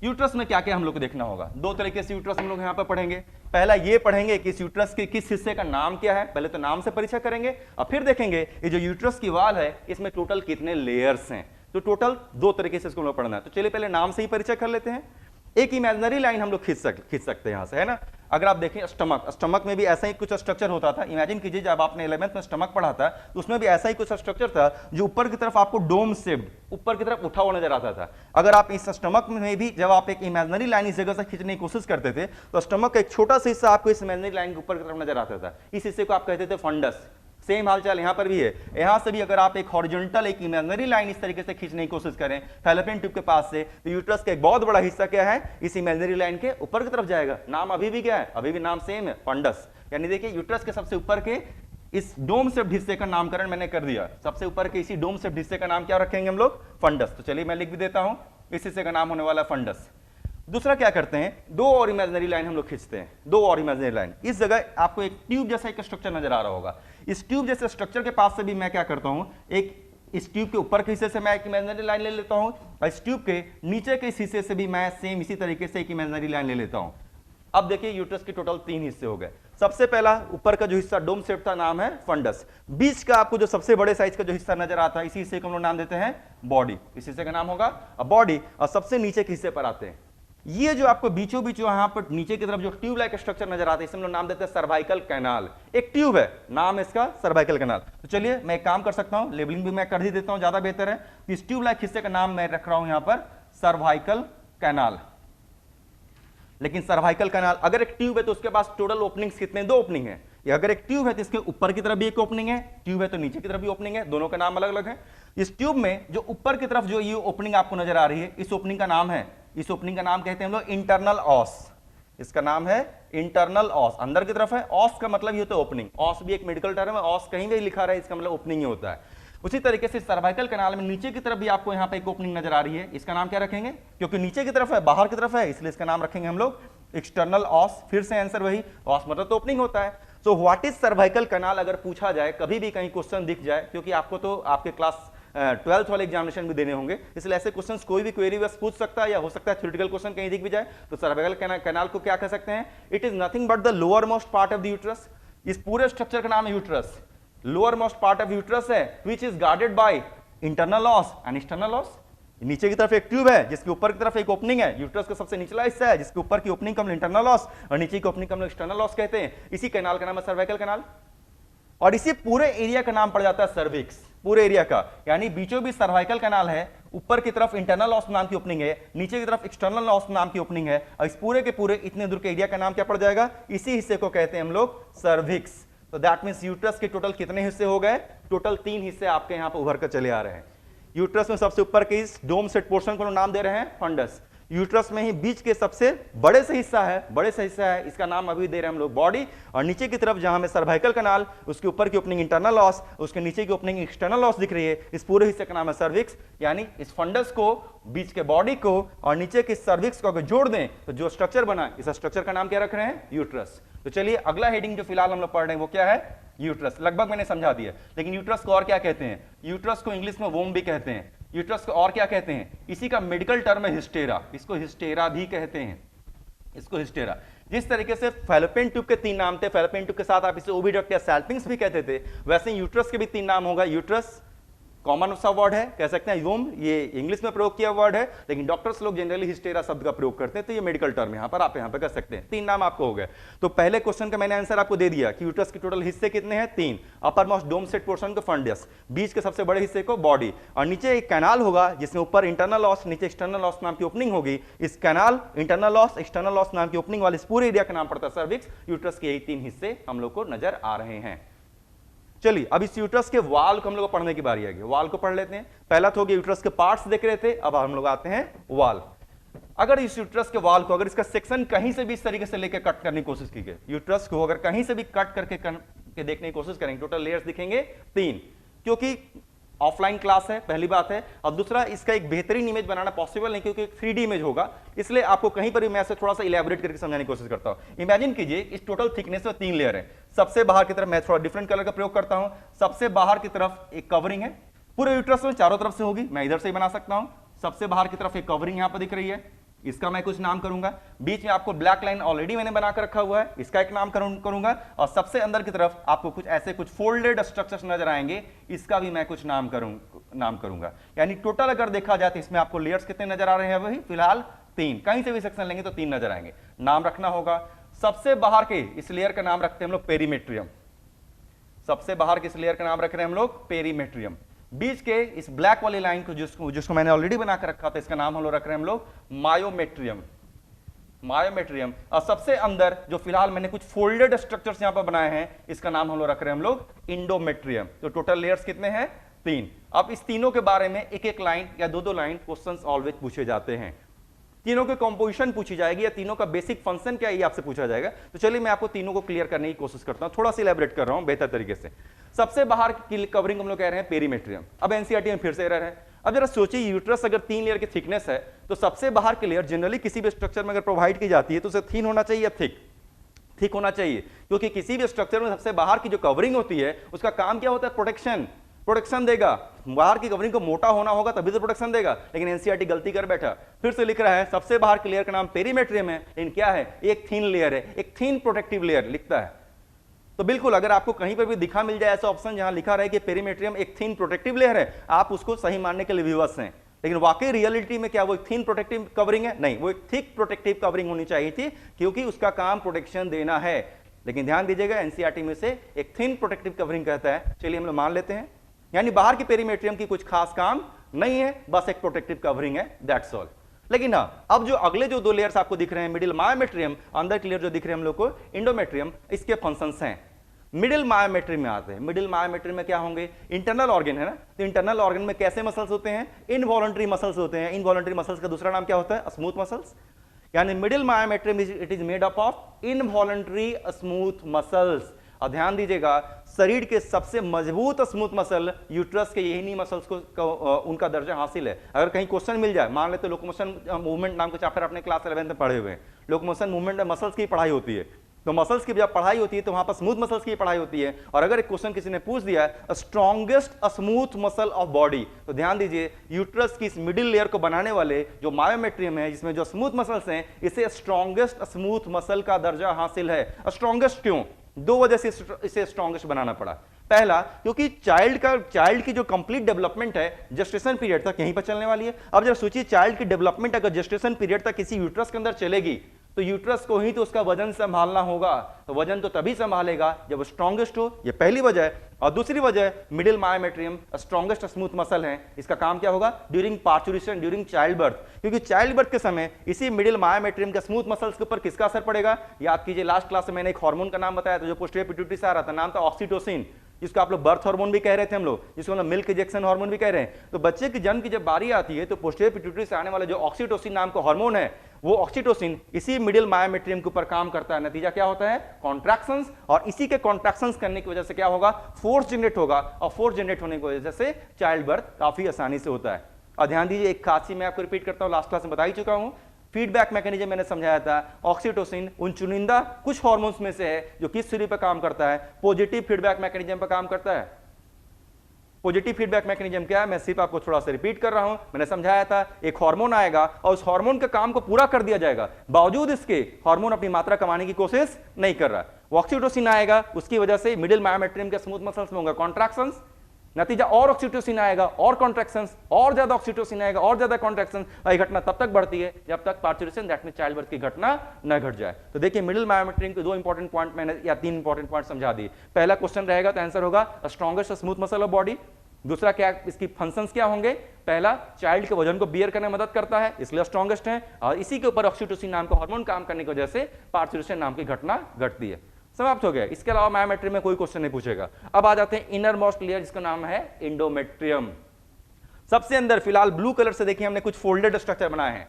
यूट्रस में क्या क्या हम लोग को देखना होगा? 2 तरीके से यूट्रस हम लोग यहाँ पर पढ़ेंगे। पहला ये पढ़ेंगे कि इस यूट्रस के किस हिस्से का नाम क्या है, पहले तो नाम से परिचय करेंगे और फिर देखेंगे ये जो यूट्रस की वाल है इसमें टोटल कितने लेयर्स हैं। तो टोटल 2 तरीके से इसको हम लोग पढ़ना है। तो चलिए पहले नाम से ही परिचय कर लेते हैं। एक इमेजिनरी लाइन हम लोग खींच सकते हैं यहां से, है ना। अगर आप देखें स्टमक में भी ऐसा ही कुछ स्ट्रक्चर होता था। इमेजिन कीजिए जब आपने 11th में स्टमक पढ़ा था तो उसमें भी ऐसा ही कुछ स्ट्रक्चर था जो ऊपर की तरफ आपको डोम शेप्ड ऊपर की तरफ उठा हुआ नजर आता था। अगर आप इस स्टमक में भी जब आप एक इमेजिनरी लाइन इस जगह से खींचने की कोशिश करते थे तो स्टमक का एक छोटा सा हिस्सा आपको इस इमेजिनरी लाइन के ऊपर की तरफ नजर आता था। इस हिस्से को आप कहते थे फंडस। सेम हालचाल यहां पर भी है। यहां से भी अगर आप एक हॉरिजॉन्टल एक इमेजिनरी लाइन इस तरीके से खींचने की कोशिश करें फैलोपियन ट्यूब के पास से, तो यूट्रस का एक बहुत बड़ा हिस्सा क्या है? इस इमेजिनरी लाइन के ऊपर की तरफ जाएगा। नाम अभी भी क्या है? अभी भी नाम सेम है, फंडस। यानी देखिए यूट्रस के सबसे ऊपर के इस डोम शेप्ड हिस्से का नामकरण मैंने कर दिया। सबसे ऊपर के इसी डोम शेप्ड हिस्से का नाम क्या रखेंगे हम लोग? फंडस। तो चलिए मैं लिख भी देता हूं, इस हिस्से का नाम होने वाला फंडस। दूसरा क्या करते हैं? 2 और इमेजिनरी लाइन हम लोग खींचते हैं। 2 और इमेजिनरी लाइन। इस जगह आपको एक ट्यूब जैसा एक स्ट्रक्चर नजर आ रहा होगा। इस ट्यूब जैसे स्ट्रक्चर के पास से भी मैं क्या करता हूं, एक इस ट्यूब के ऊपर के हिस्से से मैं एक इमेजिनरी लाइन ले लेता हूं और इस ट्यूब के नीचे के इस हिस्से से भी मैं सेम इसी तरीके से एक इमेजिनरी लाइन ले लेता हूं। अब देखिए यूट्रस के टोटल 3 हिस्से हो गए। सबसे पहला ऊपर का जो हिस्सा डोम शेप था नाम है फंडस। बीच का आपको जो सबसे बड़े साइज का जो हिस्सा नजर आता है इसी हिस्से को हम लोग नाम देते हैं बॉडी। इस हिस्से का नाम होगा बॉडी। और सबसे नीचे के हिस्से पर आते हैं ये जो आपको बीचों बीच यहां पर नीचे की तरफ जो ट्यूब लाइक स्ट्रक्चर नजर आता है इसे हम लोग नाम देते हैं सर्वाइकल कैनाल। एक ट्यूब है, नाम इसका सर्वाइकल कैनाल। तो चलिए मैं एक काम कर सकता हूं, लेबलिंग भी मैं कर ही देता हूं, ज्यादा बेहतर है। इस ट्यूब लाइक हिस्से का नाम मैं रख रहा हूं यहां पर सर्वाइकल कैनाल। लेकिन सर्वाइकल कैनाल अगर एक ट्यूब है तो उसके पास टोटल ओपनिंग्स कितने? 2 ओपनिंग है। या अगर एक ट्यूब है तो इसके ऊपर की तरफ भी एक ओपनिंग है, ट्यूब है तो नीचे की तरफ भी ओपनिंग है, दोनों का नाम अलग अलग है। इस ट्यूब में जो ऊपर की तरफ जो ये ओपनिंग आपको नजर आ रही है इस ओपनिंग का नाम है, इस ओपनिंग का नाम कहते हैं हम लोग इंटरनल ऑस। इसका नाम है इंटरनल ऑस, अंदर की तरफ है। ऑस का मतलब ये होता है ओपनिंग। ऑस भी एक मेडिकल टर्म है, ऑस कहीं भी लिखा रहा है इसका मतलब ओपनिंग ही होता है। उसी तरीके से सर्वाइकल कैनाल में नीचे की तरफ भी आपको यहाँ पे एक ओपनिंग नजर आ रही है, इसका नाम क्या रखेंगे, क्योंकि नीचे की तरफ है, बाहर की तरफ है, इसलिए इसका नाम रखेंगे हम लोग एक्सटर्नल ऑस। फिर से आंसर वही, ऑस मतलब तो ओपनिंग होता है। So what is cervical canal अगर पूछा जाए, कभी भी कहीं क्वेश्चन दिख जाए, क्योंकि आपको तो आपके क्लास 12th वाले एग्जामिनेशन भी देने होंगे, इसलिए ऐसे क्वेश्चंस कोई भी क्वेरी बस पूछ सकता है, या हो सकता है थ्योरेटिकल क्वेश्चन कहीं दिख भी जाए, तो सर्वाइकल कैनाल को क्या कह सकते हैं, it is nothing but the lower most part of the uterus. इस पूरे स्ट्रक्चर का नाम है uterus, lower most part of uterus है, which is guarded by internal os and external os. नीचे की तरफ एक ट्यूब है जिसके ऊपर की तरफ एक ओपनिंग है, यूट्रस का सबसे निचला हिस्सा है जिसके ऊपर की ओपनिंग को हम इंटरनल ऑस और नीचे की ओपनिंग को हम एक्सटर्नल ऑस कहते हैं। इसी कैनाल का नाम है सर्वाइकल कैनाल, और इसी पूरे एरिया का नाम पड़ जाता है सर्विक्स, पूरे एरिया का, यानी बीचों बीच सर्वाइकल कैनाल है, ऊपर की तरफ इंटरनल ऑस नाम की ओपनिंग है, नीचे की तरफ एक्सटर्नल ऑस नाम की ओपनिंग है, और इस पूरे के पूरे इतने दूर के एरिया का नाम क्या पड़ जाएगा, इसी हिस्से को कहते हैं हम लोग सर्विक्स। तो दैट मींस यूट्रस के टोटल कितने हिस्से हो गए, टोटल 3 हिस्से आपके यहां पर उभर कर चले आ रहे हैं। यूट्रस में सबसे ऊपर के इस डोम सेट पोर्शन को नाम दे रहे हैं फंडस। यूट्रस में ही बीच के सबसे बड़े से हिस्सा है, इसका नाम अभी दे रहे हैं हम लोग बॉडी, और नीचे की तरफ जहां में सर्वाइकल कैनाल, उसके ऊपर की ओपनिंग इंटरनल ऑस, उसके नीचे की ओपनिंग एक्सटर्नल ऑस दिख रही है, इस पूरे हिस्से का नाम है सर्विक्स। यानी इस फंडस को, बीच के बॉडी को और नीचे के सर्विक्स को अगर जोड़ दें तो जो स्ट्रक्चर बना, इस स्ट्रक्चर का नाम क्या रख रहे हैं, यूट्रस। तो चलिए अगला हेडिंग जो फिलहाल हम लोग पढ़ रहे हैं वो क्या है, यूट्रस। लगभग मैंने समझा दिया, लेकिन यूट्रस को और क्या कहते हैं, यूट्रस को इंग्लिश में वोम भी कहते हैं, यूट्रस को और क्या कहते हैं, इसी का मेडिकल टर्म है हिस्टेरा, इसको हिस्टेरा भी कहते हैं, इसको हिस्टेरा। जिस तरीके से फैलोपियन ट्यूब के 3 नाम थे, फैलोपियन ट्यूब के साथ आप इसे ओविडक्ट या सैल्पिंग्स भी कहते थे, वैसे यूट्रस के भी 3 नाम होगा। यूट्रस कॉमन सा वर्ड है, कह सकते हैं वोम, ये इंग्लिश में प्रयोग किया वर्ड है, लेकिन डॉक्टर्स लोग जनरली हिस्टेरा शब्द का प्रयोग करते हैं, तो ये मेडिकल टर्म यहां पर आप यहां पर कर सकते हैं। 3 नाम आपको हो गए। तो पहले क्वेश्चन का मैंने आंसर आपको दे दिया कि यूट्रस के टोटल हिस्से कितने हैं, 3। अपर मोस्ट डोम सेट पोर्शन को फंडस, बीच के सबसे बड़े हिस्से को बॉडी, और नीचे एक कैनाल होगा जिसमें ऊपर इंटरनल ऑस, नीचे एक्सटर्नल ऑस नाम की ओपनिंग होगी। इस कैनाल, इंटरनल ऑस, एक्सटर्नल ऑस नाम की ओपनिंग वाले इस पूरे एरिया का नाम पड़ता है सर्विक्स। यूट्रस के यही 3 हिस्से हम लोग को नजर आ रहे हैं। चलिए अब इस यूट्रस के वाल को हम लोग को पढ़ने की बारी आ गई, वाल को पढ़ लेते हैं। पहला तो हो गया यूट्रस के पार्ट्स देख रहे थे, अब हम लोग आते हैं वाल। अगर इस यूट्रस के वाल को, अगर इसका सेक्शन कहीं से भी इस तरीके से लेकर कट करने की कोशिश की गई, यूट्रस को अगर कहीं से भी कट करके देखने की कोशिश करेंगे, टोटल लेयर्स दिखेंगे 3, क्योंकि ऑफलाइन क्लास है, पहली बात है। और दूसरा, इसका एक बेहतरीन इमेज बनाना पॉसिबल नहीं, क्योंकि 3D इमेज होगा, इसलिए आपको कहीं पर भी मैं थोड़ा सा इलेबोरेट करके समझाने की कोशिश करता हूं। इमेजिन कीजिए इस टोटल थिकनेस में 3 लेयर है। सबसे बाहर की तरफ मैं थोड़ा डिफरेंट कलर का प्रयोग करता हूं, सबसे बाहर की तरफ एक कवरिंग है, पूरे यूट्रस में चारों तरफ से होगी, मैं इधर से ही बना सकता हूं। सबसे बाहर की तरफ एक कवरिंग यहां पर दिख रही है, इसका मैं कुछ नाम करूंगा। बीच में आपको ब्लैक लाइन ऑलरेडी मैंने बनाकर रखा हुआ है, इसका एक नाम करूंगा। और सबसे अंदर की तरफ आपको कुछ ऐसे कुछ फोल्डेड स्ट्रक्चर्स नजर आएंगे, इसका भी मैं कुछ नाम करूंगा। यानी टोटल अगर देखा जाए तो इसमें आपको लेयर्स कितने नजर आ रहे हैं, वही फिलहाल 3। कहीं से भी सेक्शन लेंगे तो 3 नजर आएंगे। नाम रखना होगा, सबसे बाहर के इस लेयर का नाम रखते हैं हम लोग पेरीमेट्रियम। सबसे बाहर के इस लेयर का नाम रख रहे हैं हम लोग पेरीमेट्रियम। बीच के इस ब्लैक वाली लाइन को जिसको मैंने ऑलरेडी बनाकर रखा था, इसका नाम हम लोग रख रहे हैं हम लोग मायोमेट्रियम। मायोमेट्रियम। और सबसे अंदर जो फिलहाल मैंने कुछ फोल्डेड स्ट्रक्चर्स यहां पर बनाए हैं, इसका नाम हम लोग रख रहे हैं हम लोग इंडोमेट्रियम। तो टोटल लेयर्स कितने हैं, 3। अब इस तीनों के बारे में एक एक लाइन या 2-2 लाइन क्वेश्चंस ऑलवेज पूछे जाते हैं। तीनों की कंपोजिशन पूछी जाएगी या तीनों का बेसिक फंक्शन क्या है ये आपसे पूछा जाएगा। तो चलिए मैं आपको तीनों को क्लियर करने की कोशिश करता हूं, थोड़ा सा इलैबोरेट कर रहा हूं बेहतर तरीके से। सबसे बाहर की कवरिंग हम लोग कह रहे हैं पेरीमेट्रियम। अब एनसीईआरटी में फिर से एरर है। अब जरा सोचिए, यूट्रस अगर 3 लेयर की थिकनेस है तो सबसे बाहर की लेयर जनरली किसी भी स्ट्रक्चर में अगर प्रोवाइड की जाती है तो उसे थिन होना चाहिए या थिक होना चाहिए, क्योंकि किसी भी स्ट्रक्चर में सबसे बाहर की जो कवरिंग होती है उसका काम क्या होता है, प्रोटेक्शन देगा। बाहर की कवरिंग को मोटा होना होगा तभी तो प्रोटेक्शन देगा, लेकिन एनसीईआरटी गलती कर बैठा, फिर से लिख रहा है सबसे बाहर की लेयर का नाम पेरीमेट्रियम है, लेकिन क्या है, एक थिन लेयर है, एक थिन प्रोटेक्टिव लेयर लिखता है। तो बिल्कुल अगर आपको कहीं पर भी दिखा मिल जाए ऐसा ऑप्शन जहां लिखा रहे कि पेरीमेट्रियम एक थिन प्रोटेक्टिव लेयर है, आप उसको सही मानने के लिए विवश हैं। लेकिन वाकई रियलिटी में क्या वो एक थिन प्रोटेक्टिव कवरिंग है? नहीं, वो एक थिक प्रोटेक्टिव कवरिंग होनी चाहिए थी, क्योंकि उसका काम प्रोटेक्शन देना है। लेकिन ध्यान दीजिएगा, एनसीईआरटी में से एक थिन प्रोटेक्टिव कवरिंग कहता है। चलिए हम लोग मान लेते हैं, यानी बाहर की पेरीमेट्रियम की कुछ खास काम नहीं है, बस एक प्रोटेक्टिव कवरिंग है, दैट्स ऑल। लेकिन हाँ, अब जो अगले जो 2 लेयर्स आपको दिख रहे हैं, मिडिल मायोमेट्रियम, अंदर की लेयर जो दिख रहे हैं हम लोग को इंडोमेट्रियम, इसके फंक्शंस हैं। मिडिल मायोमेट्रियम में आते हैं। मिडिल मायोमेट्रियम में क्या होंगे, इंटरनल ऑर्गन है ना, तो इंटरनल ऑर्गन में कैसे मसल्स होते हैं, इनवॉलंटरी मसल्स होते हैं। इनवॉलंटरी मसल्स का दूसरा नाम क्या होता है, स्मूथ मसल्स। यानी middle myometrium it is made up of involuntary smooth muscles. और ध्यान दीजिएगा, शरीर के सबसे मजबूत स्मूथ मसल यूट्रस के यही मसल्स को उनका दर्जा हासिल है। अगर कहीं क्वेश्चन मिल जाए, मान लेते लोकोमोशन मूवमेंट नाम का चैप्टर अपने क्लास 11 में पढ़े हुए हैं, लोकोमोशन मूवमेंट मसल्स की पढ़ाई होती है, तो मसल्स की जब पढ़ाई होती है तो वहां पर स्मूथ मसल्स की पढ़ाई होती है। और अगर एक क्वेश्चन किसी ने पूछ दिया है strongest smooth muscle of body, तो ध्यान दीजिए यूट्रस की इस मिडिल लेयर को बनाने वाले जो मायोमेट्रियम है, जिसमें जो स्मूथ मसल्स हैं, इसे स्ट्रॉन्गेस्ट स्मूथ मसल का दर्जा हासिल है। स्ट्रॉन्गेस्ट क्यों? दो वजह से इसे स्ट्रॉन्गेस्ट बनाना पड़ा। पहला, क्योंकि चाइल्ड की जो कंप्लीट डेवलपमेंट है जेस्टेशन पीरियड तक यहीं पर चलने वाली है। अब जब सोचिए चाइल्ड की डेवलपमेंट अगर जेस्टेशन पीरियड तक किसी यूट्रस के अंदर चलेगी, तो यूट्रस को ही तो उसका वजन संभालना होगा, तो वजन तो तभी संभालेगा जब स्ट्रॉन्गेस्ट हो। ये पहली वजह है। और दूसरी वजह, middle myometrium strongest smooth muscle है। इसका काम क्या होगा? During parturition, during child birth, क्योंकि चाइल्ड बर्थ के समय इसी मिडिल मायोमेट्रियम के स्मूथ मसल्स के ऊपर किसका असर पड़ेगा? याद कीजिए, लास्ट क्लास में मैंने एक हार्मोन का नाम बताया था जो पोस्टीरियर पिट्यूटरी से आ रहा था, नाम था ऑक्सीटोसिन, जिसको आप लोग बर्थ हार्मोन भी कह रहे थे हम लोग, जिसको हम मिल्क इंजेक्शन हार्मोन भी कह रहे हैं। तो बच्चे के जन्म की जब बारी आती है तो पोस्टीरियर पिट्यूटरी से आने वाला जो ऑक्सीटोसिन नाम का हार्मोन है, वो ऑक्सीटोसिन इसी मिडिल मायोमेट्रियम के ऊपर काम करता है। नतीजा क्या होता है? कॉन्ट्रैक्शंस। और इसी के कॉन्ट्रैक्शंस करने की वजह से क्या होगा? फोर्स जनरेट होगा, और फोर्स जनरेट होने की वजह से चाइल्ड बर्थ काफी आसानी से होता है। और ध्यान दीजिए, एक खास चीज मैं आपको रिपीट करता हूं, लास्ट क्लास में बता ही चुका हूं, फीडबैक मैकेनिज्म मैंने समझाया था। ऑक्सीटोसिन उन चुनिंदा कुछ हार्मोन्स में से है जो किस सिरे पर काम करता है? पॉजिटिव फीडबैक मैकेनिज्म पर काम करता है। पॉजिटिव फीडबैक मैकेनिज्म क्या है? मैं सिर्फ आपको थोड़ा सा रिपीट कर रहा हूं। मैंने समझाया था, एक हार्मोन आएगा और उस हार्मोन के काम को पूरा कर दिया जाएगा, बावजूद इसके हार्मोन अपनी मात्रा कमाने की कोशिश नहीं कर रहा। ऑक्सीटोसिन आएगा, उसकी वजह से मिडिल मायोमेट्रियम के स्मूथ मसल्स में होंगे कॉन्ट्रैक्शंस। नतीजा और ऑक्सीटोसिन आएगा और कॉन्ट्रैक्शंस, और ज्यादा ऑक्सीटोसिन आएगा और ज्यादा कॉन्ट्रैक्शंस। और ये घटना तब तक बढ़ती है जब तक parturition, that means child birth की घटना न घट जाए। तो देखिए, मिडिल मायोमेट्रियम के दो इंपॉर्टेंट पॉइंट मैंने, या तीन इंपॉर्टेंट पॉइंट समझा दिए। पहला क्वेश्चन रहेगा तो आंसर होगा strongest smooth muscle of body. दूसरा, क्या इसकी फंक्शंस क्या होंगे? पहला, चाइल्ड के वजन को बियर करने में मदद करता है, इसलिए स्ट्रॉन्गेस्ट है। और इसी के ऊपर ऑक्सीटोसिन नाम का हार्मोन काम करने की वजह से पार्चुरेशन नाम की घटना घटती है। समाप्त हो गया। इसके अलावा मायोमेट्रियम में कोई क्वेश्चन नहीं पूछेगा। अब आ जाते हैं इनर मोस्ट लेयर, जिसका नाम है एंडोमेट्रियम। सबसे अंदर फिलहाल ब्लू कलर से देखिए हमने कुछ फोल्डेड स्ट्रक्चर बनाए हैं।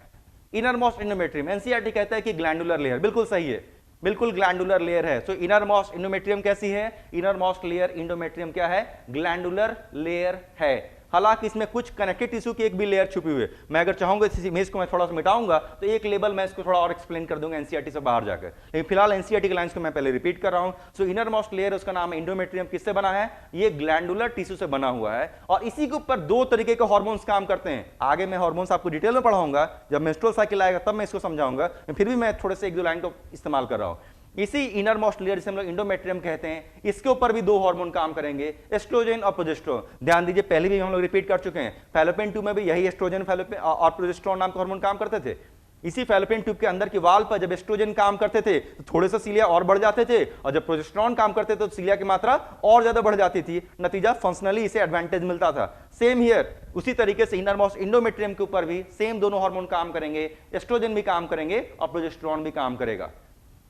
इनर मोस्ट एंडोमेट्रियम, एनसीईआरटी कहता है कि ग्लैंडुलर लेयर, बिल्कुल सही है, बिल्कुल ग्लैंडुलर लेयर है। सो इनर मोस्ट एंडोमेट्रियम कैसी है? इनर मोस्ट लेयर एंडोमेट्रियम क्या है? ग्लैंडुलर लेयर है। हालांकि इसमें कुछ कनेक्टिव टिश्यू की एक भी लेयर छुपी हुई है। मैं अगर चाहूंगा इस इमेज को मैं थोड़ा सा मिटाऊंगा तो एक लेवल मैं इसको थोड़ा और एक्सप्लेन कर दूंगा एनसीईआरटी से बाहर जाकर, लेकिन फिलहाल एनसीईआरटी के लाइंस को मैं पहले रिपीट कर रहा हूं। सो इनर मोस्ट लेयर, उसका नाम एंडोमेट्रियम, किससे बना है? ये ग्लैंडुलर टिश्यू से बना हुआ है। और इसी के ऊपर दो तरीके के हार्मोन्स काम करते हैं। आगे मैं हार्मोन्स आपको डिटेल में पढ़ाऊंगा, जब मेंस्ट्रुअल साइकिल आएगा तब मैं इसको समझाऊंगा, फिर भी मैं थोड़े से एक दो लाइन को इस्तेमाल कर रहा हूं। इसी इनर मोस्ट लेयर, जिसे हम लोग इंडोमेट्रियम कहते हैं, इसके ऊपर भी दो हार्मोन काम करेंगे, एस्ट्रोजन और प्रोजेस्टेरोन। ध्यान दीजिए, पहले भी हम लोग रिपीट कर चुके हैं, फैलोपियन ट्यूब में भी यही एस्ट्रोजन और प्रोजेस्टेरोन नाम के हार्मोन काम करते थे। इसी फैलोपियन ट्यूब के अंदर की वाल पर जब एस्ट्रोजन काम करते थे तो थोड़े से सीलिया और बढ़ जाते थे, और जब प्रोजेस्टेरोन काम करते थे तो सीलिया की मात्रा और ज्यादा बढ़ जाती थी। नतीजा फंक्शनली इसे एडवांटेज मिलता था। सेम हियर, उसी तरीके से इनर मोस्ट इंडोमेट्रियम के ऊपर भी सेम दोनों हार्मोन काम करेंगे, एस्ट्रोजन भी काम करेंगे और प्रोजेस्टेरोन भी काम करेगा।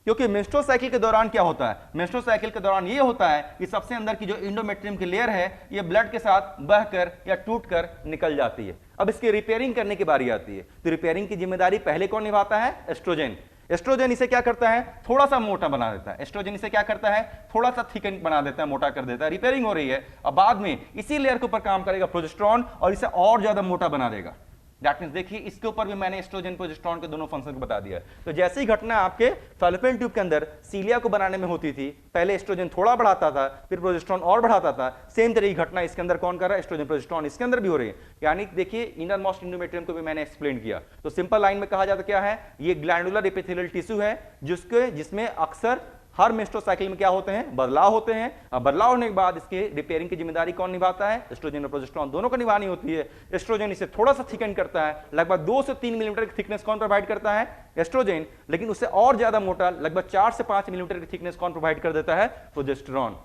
क्योंकि मेंस्ट्रुअल साइकिल के दौरान क्या होता है? मेंस्ट्रुअल साइकिल के दौरान ये होता है कि सबसे अंदर की जो इंडोमेट्रियम की लेयर है, ये ब्लड के साथ बहकर या टूटकर निकल जाती है। अब इसकी रिपेयरिंग करने की बारी आती है, तो रिपेयरिंग की जिम्मेदारी पहले कौन निभाता है? एस्ट्रोजन। एस्ट्रोजन इसे क्या करता है? थोड़ा सा मोटा बना देता है। एस्ट्रोजन इसे क्या करता है? थोड़ा सा थिकन बना देता है, मोटा कर देता है। रिपेयरिंग हो रही है, और बाद में इसी लेयर के ऊपर काम करेगा प्रोजेस्टेरोन और इसे और ज्यादा मोटा बना देगा। दैट मींस देखिए, इसके ऊपर भी मैंने एस्ट्रोजन प्रोजेस्टेरोन के दोनों फंक्शन को बता दिया। तो जैसे ही घटना आपके फैलोपियन ट्यूब के अंदर सीलिया को बनाने में होती थी, पहले एस्ट्रोजन थोड़ा बढ़ाता था, फिर प्रोजेस्टेरोन और बढ़ाता था, सेम तरह की घटना इसके अंदर कौन कर रहा है? एस्ट्रोजन प्रोजेस्टेरोन इसके अंदर भी हो रही है। यानी देखिए, इनर मोस्ट इंडोमेट्रियम को भी मैंने एक्सप्लेन किया। तो सिंपल लाइन में कहा जाता क्या है? ये ग्लैंडुलर एपिथेलियल टिश्यू है, जिसमें अक्सर हर मेंस्ट्रुअल साइकिल में क्या होते हैं? बदलाव होते हैं। अब बदलाव होने के बाद इसके रिपेयरिंग की जिम्मेदारी कौन निभाता है? एस्ट्रोजन और प्रोजेस्टेरोन दोनों को निभानी होती है। एस्ट्रोजन इसे थोड़ा सा थिकन करता है, लगभग 2 से 3 मिलीमीटर की थिकनेस कौन प्रोवाइड करता है? एस्ट्रोजन। लेकिन उससे और ज्यादा मोटा, लगभग 4 से 5 मिलीमीटर की थिकनेस कौन प्रोवाइड कर देता है? प्रोजेस्टेरोन।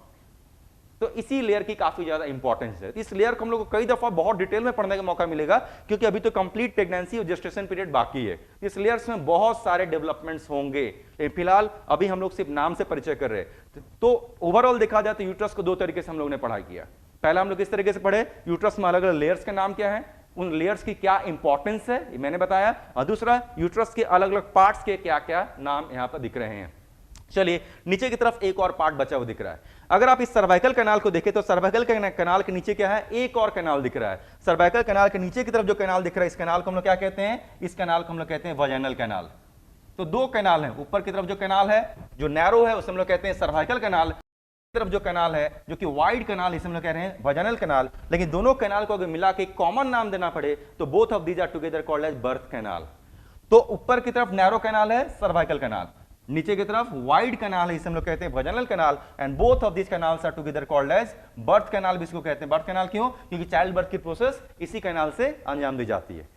तो इसी लेयर की काफी ज्यादा इंपॉर्टेंस है। इस लेयर को हम लोग को कई दफा बहुत डिटेल में पढ़ने का मौका मिलेगा, क्योंकि अभी तो कंप्लीट प्रेगनेंसी और जेस्टेशन पीरियड बाकी है। इस लेयर्स में बहुत सारे डेवलपमेंट्स होंगे, फिलहाल अभी हम लोग सिर्फ नाम से परिचय कर रहे हैं। तो ओवरऑल देखा जाए तो यूट्रस को दो तरीके से हम लोग ने पढ़ाई किया। पहला हम लोग इस तरीके से पढ़े, यूट्रस में अलग अलग लेयर्स के नाम क्या है, उन लेयर्स की क्या इंपॉर्टेंस है, ये मैंने बताया। और दूसरा, यूट्रस के अलग अलग पार्ट्स के क्या क्या नाम यहां पर दिख रहे हैं। चलिए नीचे की तरफ एक और पार्ट बचा हुआ दिख रहा है। अगर आप इस सर्वाइकल कैनाल को देखें तो सर्वाइकल कैनाल के नीचे क्या है, एक और कैनाल दिख रहा है। सर्वाइकल कैनाल के नीचे की तरफ जो कैनाल दिख रहा है, इस कैनाल को हम लोग क्या कहते हैं, इस कैनाल को हम लोग कहते हैं वजाइनल कैनाल। तो दो कैनाल हैं, ऊपर की तरफ जो कैनाल है जो नैरो है उसे हम लोग कहते हैं सर्वाइकल कैनाल, तरफ जो कैनाल है जो कि वाइड कैनाल, इसे हम लोग कह रहे हैं वजाइनल कैनाल। लेकिन दोनों कैनाल को अगर मिला के कॉमन नाम देना पड़े तो both of these are together called as birth canal. तो ऊपर की तरफ नैरो कैनाल है सर्वाइकल कैनाल, नीचे की तरफ वाइड कैनाल है, इसे हम लोग कहते हैं vaginal canal, and both of this canals are together called as birth canal भी इसको कहते हैं। बर्थ कैनाल क्यों, क्योंकि चाइल्ड बर्थ की प्रोसेस इसी कैनाल से अंजाम दी जाती है।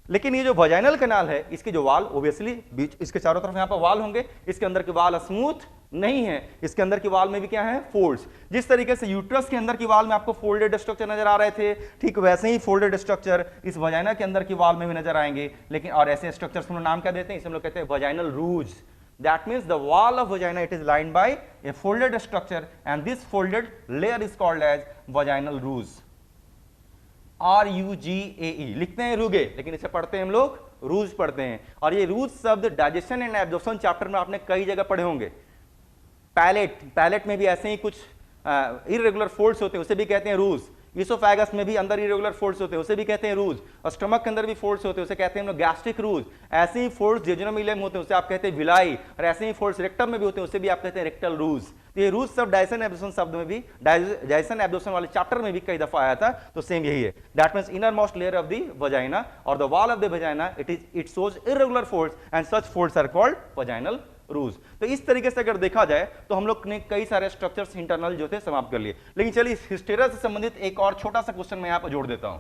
लेकिन ये जो वजाइनल कैनाल है इसके जो वाल ओब्वियसली बीच इसके चारों तरफ यहां पर वाल होंगे, इसके अंदर के वाल स्मूथ नहीं है, इसके अंदर की वाल में भी क्या है, फोल्ड्स। जिस तरीके से यूट्रस के अंदर की वाल में आपको फोल्डेड स्ट्रक्चर नजर आ रहे थे, ठीक वैसे ही फोल्डेड स्ट्रक्चर इस वजाइना के अंदर की वाल में भी नजर आएंगे। लेकिन और ऐसे स्ट्रक्चर्स को नाम क्या देते हैं, इसे हम लोग कहते हैं vaginal ROUGE. That means the wall of vagina, it is lined by a folded structure and this folded layer is called as vaginal ROUGE. RUGAE लिखते हैं रुगे, लेकिन इसे पढ़ते हैं हम लोग रूज पढ़ते हैं। और ये रूज शब्द डाइजेशन एंड एब्जॉर्प्शन चैप्टर में आपने कई जगह पढ़े होंगे। पैलेट में भी ऐसे ही कुछ इरेगुलर फोल्ड्स होते हैं, उसे भी कहते हैं रूज। इसोफेगस में भी अंदर इरेगुलर फोल्ड्स होते हैं, उसे भी कहते हैं रूज। और स्टमक के अंदर भी फोल्ड्स होते हैं, उसे कहते हैं हम लोग गैस्ट्रिक रूज। ऐसे ही फोल्ड्स जेजुनम इलेम होते हैं, उसे आप कहते हैं विलाई। और ऐसे ही फोल्ड्स रेक्टम में भी होते हैं, उसे भी आप कहते हैं रेक्टल रूज। तो ये रूज शब्द डाइजेशन एब्जॉर्प्शन शब्द में भी, डाइजेशन एब्जॉर्प्शन वाले चैप्टर में भी कई दफा आया था। तो सेम यही है, that means inner most layer of the vagina और the wall of the vagina it shows irregular folds and such folds are called vaginal rugae. तो इस तरीके से अगर देखा जाए तो हम लोग ने कई सारे स्ट्रक्चर्स इंटरनल जो थे समाप्त कर लिए। लेकिन चलिए इस हिस्टेरिया से संबंधित एक और छोटा सा क्वेश्चन मैं यहां पर जोड़ देता हूं।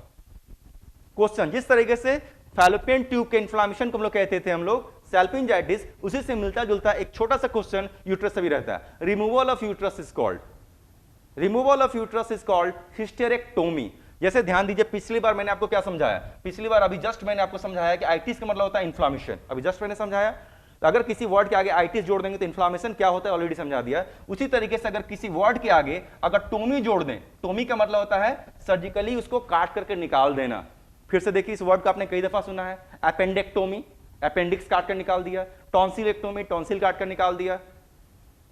क्वेश्चन जिस तरीके से फैलोपियन ट्यूब के इन्फ्लामेशन को हम लोग कहते थे हम लोग सैल्पिंजाइटिस, उसी से मिलता जुलता एक छोटा सा क्वेश्चन यूट्रस से भी रहता है। Removal of uterus is called hysterectomy. जैसे ध्यान दीजिए, पिछली बार मैंने आपको क्या समझाया, पिछली बार अभी जस्ट मैंने आपको समझाया कि आइटिस का मतलब होता है इन्फ्लामेशन, अभी जस्ट मैंने समझाया। तो अगर किसी वर्ड के आगे आइटिस जोड़ देंगे तो इन्फ्लामेशन क्या होता है ऑलरेडी समझा दिया। उसी तरीके से अगर किसी वर्ड के आगे अगर टोमी जोड़ दें, टोमी का मतलब होता है सर्जिकली उसको काट करके निकाल देना। फिर से देखिए, इस वर्ड को आपने कई दफा सुना है, अपेंडेक्टोमी, अपेंडिक्स काट कर निकाल दिया। टॉन्सिलेक्टोमी, टॉन्सिल काट कर निकाल दिया।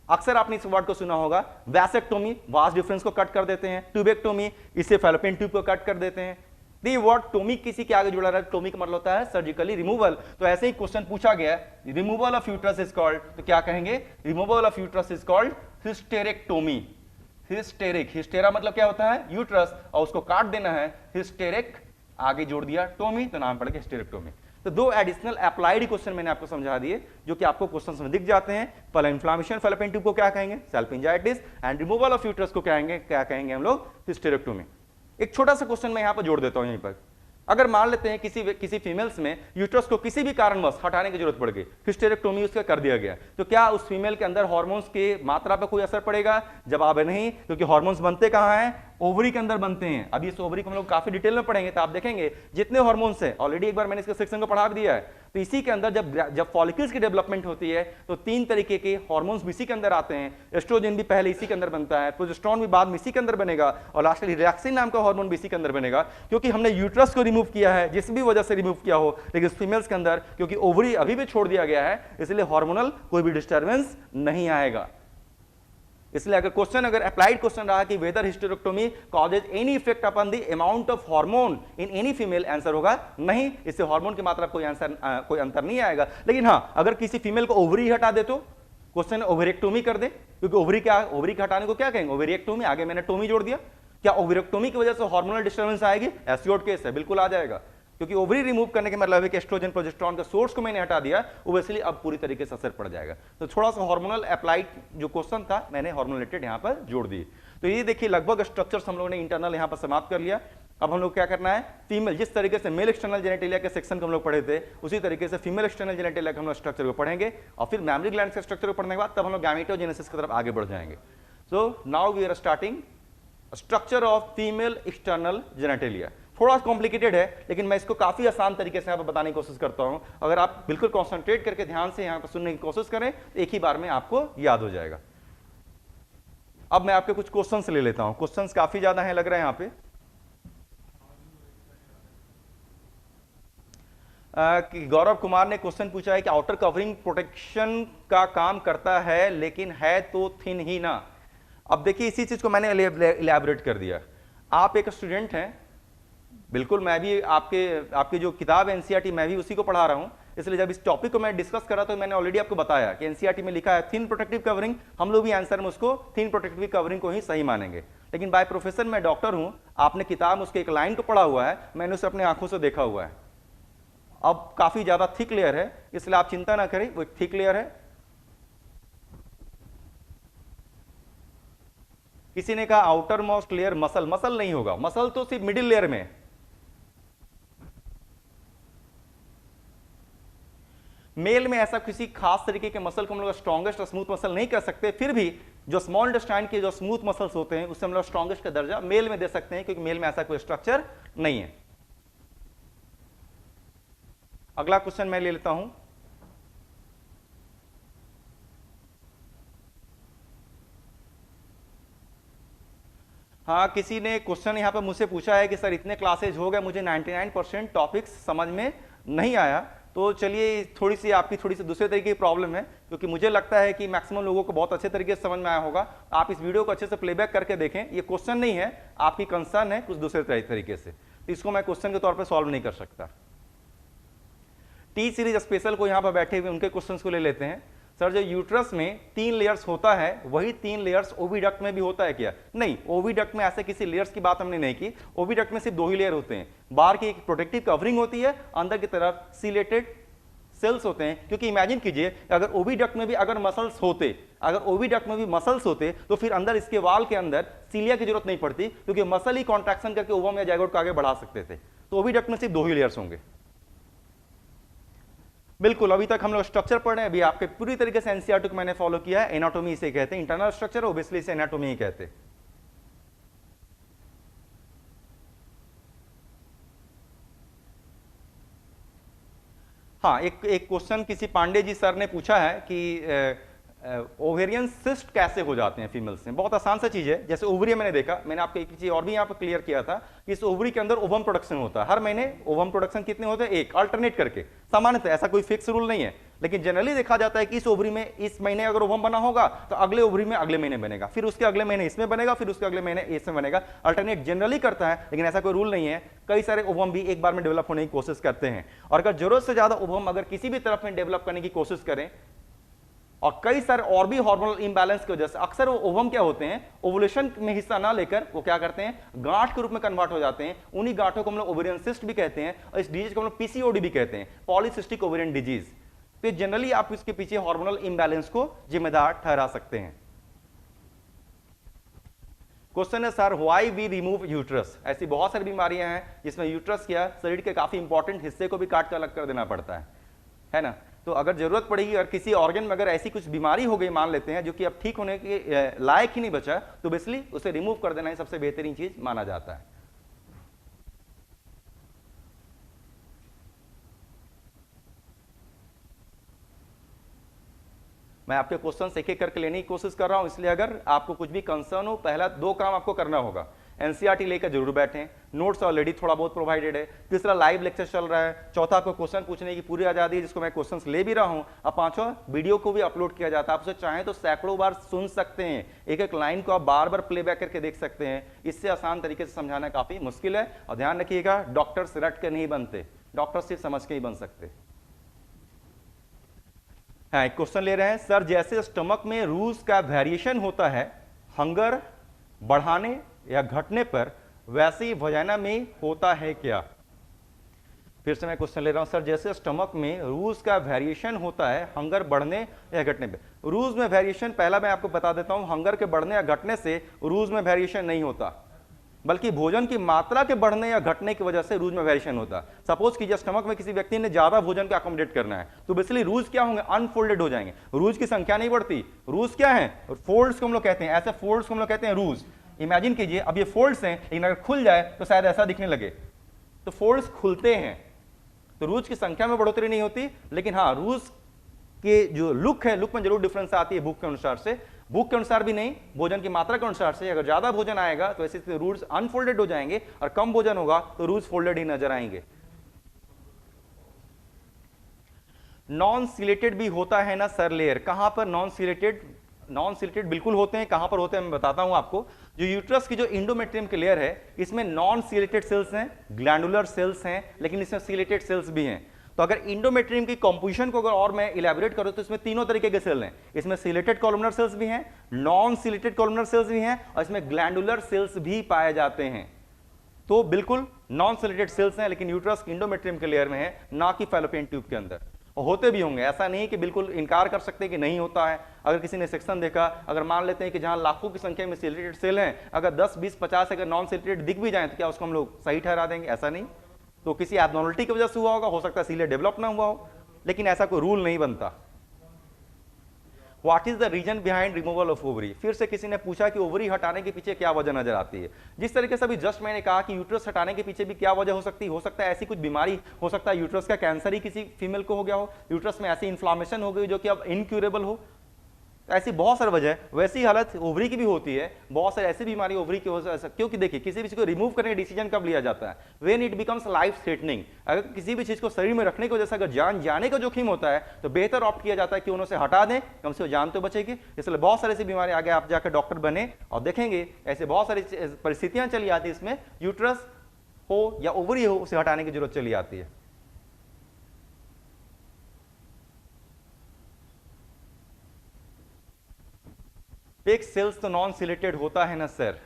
अक्सर आपने इस वर्ड को सुना होगा वैसेक्टोमी, वास डिफरेंस को कट कर देते हैं। ट्यूबेक्टोमी, इससे फैलोपियन ट्यूब को कट कर देते हैं। ये वर्ड टोमी किसी के आगे जुड़ा रहा है, टोमी का मतलब होता है सर्जिकली रिमूवल। तो ऐसे ही क्वेश्चन पूछा गया, removal of uterus is called, तो क्या कहेंगे, removal of uterus is called hysterectomy. Hystera मतलब क्या होता है, यूट्रस, और उसको काट देना है। हिस्टेरिक आगे जोड़ दिया टोमी, तो नाम पड़ गया हिस्टेरेक्टोमी। तो दो एडिशनल अप्लाइड क्वेश्चन मैंने आपको समझा दिए जो कि आपको क्वेश्चन में दिख जाते हैं। पहला इन्फ्लामेशन फैलोपियन ट्यूब को क्या कहेंगे, सैल्पिंजाइटिस, एंड रिमूवल ऑफ यूट्रस को क्या कहेंगे हम लोग, हिस्टेरेक्टोमी। एक छोटा सा क्वेश्चन मैं यहां पर जोड़ देता हूं यहीं पर। अगर मान लेते हैं किसी फीमेल्स में यूट्रस को किसी भी कारणवश हटाने की जरूरत पड़ गई, हिस्टेरेक्टोमी उसका कर दिया गया, तो क्या उस फीमेल के अंदर हार्मोन्स की मात्रा पर कोई असर पड़ेगा? जवाब है नहीं, क्योंकि हार्मोन्स बनते कहां हैं, ओवरी के अंदर बनते हैं। अभी इस ओवरी को हम लोग काफी डिटेल में पढ़ेंगे, तो आप देखेंगे जितने हार्मोन्स हैं, ऑलरेडी एक बार मैंने इसके सेक्शन को पढ़ा भी दिया है। तो इसी के अंदर जब फॉलिकल्स की डेवलपमेंट होती है तो तीन तरीके के हार्मोन्स भी इसी के अंदर आते हैं। एस्ट्रोजन भी पहले इसी के अंदर बनता है, प्रोजेस्टेरोन भी बाद में इसी के अंदर बनेगा, और लास्टली रिलैक्सिन नाम का हार्मोन भी इसी के अंदर बनेगा। क्योंकि हमने यूट्रस को रिमूव किया है, जिस भी वजह से रिमूव किया हो, लेकिन फीमेल्स के अंदर क्योंकि ओवरी अभी भी छोड़ दिया गया है, इसलिए हार्मोनल कोई भी डिस्टर्बेंस नहीं आएगा। इसलिए अगर अप्लाइड क्वेश्चन रहा कि whether hysterectomy causes any effect upon the amount of hormone in any female, answer होगा नहीं, इससे हार्मोन की मात्रा कोई अंतर नहीं आएगा। लेकिन हाँ, अगर किसी फीमेल को ओवरी हटा दे तो क्वेश्चन ओवरेक्टोमी कर दे, क्योंकि ओवरी के हटाने को क्या कहेंगे, ओवरेक्टोमी, आगे मैंने टोमी जोड़ दिया। क्या ओवरेक्टोमी की वजह से हार्मोनल डिस्टर्बेंस आएगी? एस्योर्ड केस है, बिल्कुल आ जाएगा, क्योंकि ओवरी रिमूव करने के मतलब है कि एस्ट्रोजन प्रोजेस्टेरोन का सोर्स को मैंने हटा दिया, ओब्वियसली अब पूरी तरीके से असर पड़ जाएगा। तो थोड़ा सा हार्मोनल अप्लाइड जो क्वेश्चन था मैंने हार्मोन रिलेटेड यहां पर जोड़ दिए। तो ये देखिए लगभग स्ट्रक्चर्स हम लोगों ने इंटरनल यहां पर समाप्त कर लिया। अब हम लोग क्या करना है, फीमेल, जिस तरीके से मेल एक्सटर्नल जेनेटिलिया के सेक्शन को हम लोग पढ़े थे, उसी तरीके से फीमेल एक्सटर्नल जेनेटिलिया का हम लोग स्ट्रक्चर को पढ़ेंगे, और फिर मैमरी ग्लैंड के स्ट्रक्चर को पढ़ने के बाद तब हम लोग गैमेटोजेनेसिस की तरफ आगे बढ़ जाएंगे। So now we are starting structure of female external genitalia. थोड़ा कॉम्प्लिकेटेड है, लेकिन मैं इसको काफी आसान तरीके से यहाँ पर बताने की कोशिश करता हूं। अगर आप बिल्कुल कॉन्सेंट्रेट करके ध्यान से यहाँ पर सुनने की कोशिश करें तो एक ही बार में आपको याद हो जाएगा। अब मैं आपके कुछ क्वेश्चंस ले लेता हूं, क्वेश्चंस काफी ज्यादा हैं लग रहा है यहाँ पे। कि गौरव कुमार ने क्वेश्चन पूछा है कि आउटर कवरिंग प्रोटेक्शन का काम करता है लेकिन है तो थिन ही ना। अब देखिए इसी चीज को मैंने इलैबोरेट कर दिया। आप एक स्टूडेंट हैं, बिल्कुल मैं भी आपकी जो किताब एनसीईआरटी मैं भी उसी को पढ़ा रहा हूं, इसलिए जब इस टॉपिक को मैं डिस्कस करा तो मैंने ऑलरेडी आपको बताया कि एनसीईआरटी में लिखा है थिन प्रोटेक्टिव कवरिंग, हम लोग भी आंसर में उसको थिन प्रोटेक्टिव कवरिंग को ही सही मानेंगे। लेकिन बाय प्रोफेशन मैं डॉक्टर हूं, आपने किताब में उसके एक लाइन को पढ़ा हुआ है, मैंने उसे अपने आंखों से देखा हुआ है। अब काफी ज्यादा थिक लेयर है, इसलिए आप चिंता ना करें, वो एक थिक लेयर है। किसी ने कहा outer most layer muscle, muscle नहीं होगा, मसल तो सिर्फ मिडिल लेयर में। मेल में ऐसा किसी खास तरीके के मसल को हम लोग स्ट्रॉन्गेस्ट और स्मूथ मसल नहीं कर सकते, फिर भी जो स्मॉल इंटेस्टाइन के जो स्मूथ मसल्स होते हैं उससे हम लोग स्ट्रॉन्गेस्ट का दर्जा मेल में दे सकते हैं, क्योंकि मेल में ऐसा कोई स्ट्रक्चर नहीं है। अगला क्वेश्चन मैं ले लेता हूं। हाँ, किसी ने क्वेश्चन यहां पर मुझसे पूछा है कि सर इतने क्लासेज हो गए, मुझे 99% टॉपिक्स समझ में नहीं आया। तो चलिए थोड़ी सी आपकी थोड़ी सी दूसरे तरीके की प्रॉब्लम है, क्योंकि मुझे लगता है कि मैक्सिमम लोगों को बहुत अच्छे तरीके से समझ में आया होगा। आप इस वीडियो को अच्छे से प्लेबैक करके देखें। ये क्वेश्चन नहीं है, आपकी कंसर्न है कुछ दूसरे तरीके से, तो इसको मैं क्वेश्चन के तौर पर सॉल्व नहीं कर सकता। टी सीरीज स्पेशल को यहां पर बैठे हुए उनके क्वेश्चंस को ले लेते हैं। सर जो यूट्रस में 3 लेयर्स होता है, वही 3 लेयर्स ओविडक्ट में भी होता है क्या? नहीं, ओविडक्ट में ऐसे किसी लेयर्स की बात हमने नहीं की। ओविडक्ट में सिर्फ 2 ही लेयर होते हैं। बाहर की एक प्रोटेक्टिव कवरिंग होती है, अंदर की तरफ सिलेटेड सेल्स होते हैं। क्योंकि इमेजिन कीजिए अगर ओविडक्ट में भी अगर मसल्स होते तो फिर अंदर इसके वाल के अंदर सीलिया की जरूरत नहीं पड़ती, क्योंकि मसल ही कॉन्ट्रैक्शन करके ओवम या जाइगोट को आगे बढ़ा सकते थे। तो ओविडक्ट में सिर्फ 2 ही लेयर्स होंगे। बिल्कुल, अभी तक हम लोग स्ट्रक्चर पढ़ रहे हैं। अभी आपके पूरी तरीके से एनसीईआरटी को मैंने फॉलो किया है। एनाटॉमी इसे कहते हैं, इंटरनल स्ट्रक्चर, ऑब्वियसली इसे एनाटॉमी ही कहते हैं। हाँ, एक क्वेश्चन किसी पांडे जी सर ने पूछा है कि ओवेरियन सिस्ट कैसे हो जाते हैं फीमेल्स में। बहुत आसान सा चीज है। जैसे ओवरी मैंने देखा, मैंने आपको एक चीज और भी यहाँ पर क्लियर किया था कि इस ओवरी के अंदर ओवम प्रोडक्शन होता है। हर महीने ओवम प्रोडक्शन कितने होते हैं? एक, अल्टरनेट करके। सामान्यतः ऐसा कोई फिक्स रूल नहीं है, लेकिन जनरली देखा जाता है कि इस ओवरी में इस महीने अगर ओवम बना होगा तो अगले ओवरी में अगले महीने बनेगा, फिर उसके अगले महीने इसमें बनेगा, फिर उसके अगले महीने इसमें बनेगा। अल्टरनेट जनरली करता है, लेकिन ऐसा कोई रूल नहीं है। कई सारे ओवम भी एक बार में डेवलप होने की कोशिश करते हैं, और अगर जरूरत से ज्यादा ओवम अगर किसी भी तरफ में डेवलप करने की कोशिश करें, और कई सारे और भी हार्मोनल इंबैलेंस की वजह से अक्सर वो ओवम क्या होते हैं, ओवुलेशन में हिस्सा ना लेकर वो क्या करते हैं, गांठ के रूप में कन्वर्ट हो जाते हैं। उन्हीं गांठों को हम लोग ओवेरियन सिस्ट भी कहते हैं, और इस डिजीज को हम लोग पीसीओडी भी कहते हैं, पॉलीसिस्टिक ओवेरियन डिजीज। तो जनरली आप इसके पीछे हार्मोनल इंबैलेंस को जिम्मेदार ठहरा सकते हैं। क्वेश्चन है sir why we remove uterus. ऐसी बहुत सारी बीमारियां हैं जिसमें यूट्रस क्या शरीर के काफी इंपॉर्टेंट हिस्से को भी काट कर अलग कर देना पड़ता है ना। तो अगर जरूरत पड़ेगी और किसी ऑर्गन में अगर ऐसी कुछ बीमारी हो गई मान लेते हैं जो कि अब ठीक होने के लायक ही नहीं बचा, तो बेसिकली उसे रिमूव कर देना ही सबसे बेहतरीन चीज माना जाता है। मैं आपके क्वेश्चन एक एक करके लेने की कोशिश कर रहा हूं, इसलिए अगर आपको कुछ भी कंसर्न हो, पहला 2 काम आपको करना होगा। एनसीईआरटी लेकर जरूर बैठें, नोट्स ऑलरेडी थोड़ा बहुत प्रोवाइडेड है। तीसरा, लाइव लेक्चर चल रहा है। चौथा, आपको क्वेश्चन पूछने की पूरी आजादी है, जिसको मैं क्वेश्चंस ले भी रहा हूं। अब 5वां, वीडियो को भी अपलोड किया जाता है, आप उसे चाहें तो सैकड़ों बार सुन सकते हैं। एक एक लाइन को आप बार बार प्लेबैक करके देख सकते हैं। इससे आसान तरीके से समझाना काफी मुश्किल है। और ध्यान रखिएगा, डॉक्टर्स रट के नहीं बनते, डॉक्टर सिर्फ समझ के ही बन सकते। हाँ, एक क्वेश्चन ले रहे हैं सर, जैसे स्टमक में रूज का वेरिएशन होता है हंगर बढ़ाने या घटने पर, वैसे ही वजाइना में होता है क्या? फिर से मैं क्वेश्चन ले रहा हूं सर, जैसे स्टमक में रूज का वेरिएशन होता है हंगर बढ़ने या घटने पे। रूज में वेरिएशन, पहला मैं आपको बता देता हूं, हंगर के बढ़ने या घटने से रूज में वेरिएशन नहीं होता, बल्कि भोजन की मात्रा के बढ़ने या घटने की वजह से रूज में वेरिएशन होता है। सपोज कीजिए स्टमक में किसी व्यक्ति ने ज्यादा भोजन को अकोमोडेट करना है, तो बेसिकली रूज क्या होंगे, अनफोल्डेड हो जाएंगे। रूज की संख्या नहीं बढ़ती। रूज क्या है, फोल्ड्स को हम लोग कहते हैं, ऐसे फोल्ड्स को हम लोग कहते हैं रूज। इमेजिन कीजिए अब ये फोल्ड्स हैं, लेकिन अगर खुल जाए तो शायद ऐसा दिखने लगे। तो फोल्ड्स खुलते हैं, तो रूज की संख्या में बढ़ोतरी नहीं होती, लेकिन हाँ रूज के जो लुक है, लुक में जरूर डिफरेंस आती है भूख के अनुसार से। भूख के अनुसार भी नहीं, भोजन की मात्रा के अनुसार से। अगर ज्यादा भोजन आएगा तो ऐसे रूज अनफोल्डेड हो जाएंगे, और कम भोजन होगा तो रूज फोल्डेड ही नजर आएंगे। नॉन सिलेटेड भी होता है ना सर लेयर, कहां पर नॉन सिलेटेड? नॉन सिलेटेड बिल्कुल होते हैं, कहां पर होते हैं मैं बताता हूं आपको। जो यूट्रस की जो इंडोमेट्रियम की लेयर है, इसमें नॉन सिलेटेड सेल्स हैं, ग्लैंडुलर सेल्स हैं, लेकिन इसमें सिलेटेड सेल्स भी हैं। तो अगर इंडोमेट्रियम की कंपोजिशन को अगर और मैं इलैबोरेट करूं तो इसमें तीनों तरीके के सेल हैं। इसमें सिलेटेड कॉलमनर सेल्स भी हैं, नॉन सिलेटेड कॉलमनर सेल्स भी हैं, और इसमें ग्लैंडुलर सेल्स भी पाए जाते हैं। तो बिल्कुल नॉन सिलेटेड सेल्स हैं, लेकिन यूट्रस इंडोमेट्रियम के लेयर में है, ना कि फैलोपियन ट्यूब के अंदर। और होते भी होंगे, ऐसा नहीं कि बिल्कुल इनकार कर सकते कि नहीं होता है। अगर किसी ने सेक्शन देखा, अगर मान लेते हैं कि जहां लाखों की संख्या में सिलेटेड सेल हैं, अगर 10, 20, 50 अगर नॉन सिलेटेड दिख भी जाए तो क्या उसको हम लोग सही ठहरा देंगे? ऐसा नहीं। तो किसी एबनॉर्मलिटी की वजह से हुआ होगा, हो सकता है सीले डेवलप ना हुआ हो, लेकिन ऐसा कोई रूल नहीं बनता। What is the reason behind removal of ovary? फिर से किसी ने पूछा कि ओवरी हटाने के पीछे क्या वजह नजर आती है। जिस तरीके से अभी जस्ट मैंने कहा कि यूट्रस हटाने के पीछे भी क्या वजह हो सकती है, हो सकता है ऐसी कुछ बीमारी, हो सकता है यूट्रस का कैंसर ही किसी फीमेल को हो गया हो, यूट्रस में ऐसी इन्फ्लामेशन हो गई जो कि अब इनक्यूरेबल हो। ऐसी बहुत सारी वजह, वैसी हालत ओवरी की भी होती है, बहुत सारी ऐसी बीमारी ओवरी की हो सकती है। क्योंकि देखिए, किसी भी चीज को रिमूव करने का डिसीजन कब लिया जाता है? When it becomes life threatening. अगर किसी भी चीज को शरीर में रखने की वजह से अगर जान जाने का जोखिम होता है, तो बेहतर ऑप्ट किया जाता है कि उन्हें हटा दें, कम से कम जान तो बचेगी। इसलिए बहुत सारी ऐसी बीमारी आगे आप जाकर डॉक्टर बने और देखेंगे, ऐसे बहुत सारी परिस्थितियां चली आती है, इसमें यूट्रस हो या ओवरी हो, उसे हटाने की जरूरत चली आती है। पेक सेल्स तो नॉन सिलेटेड होता है ना सर।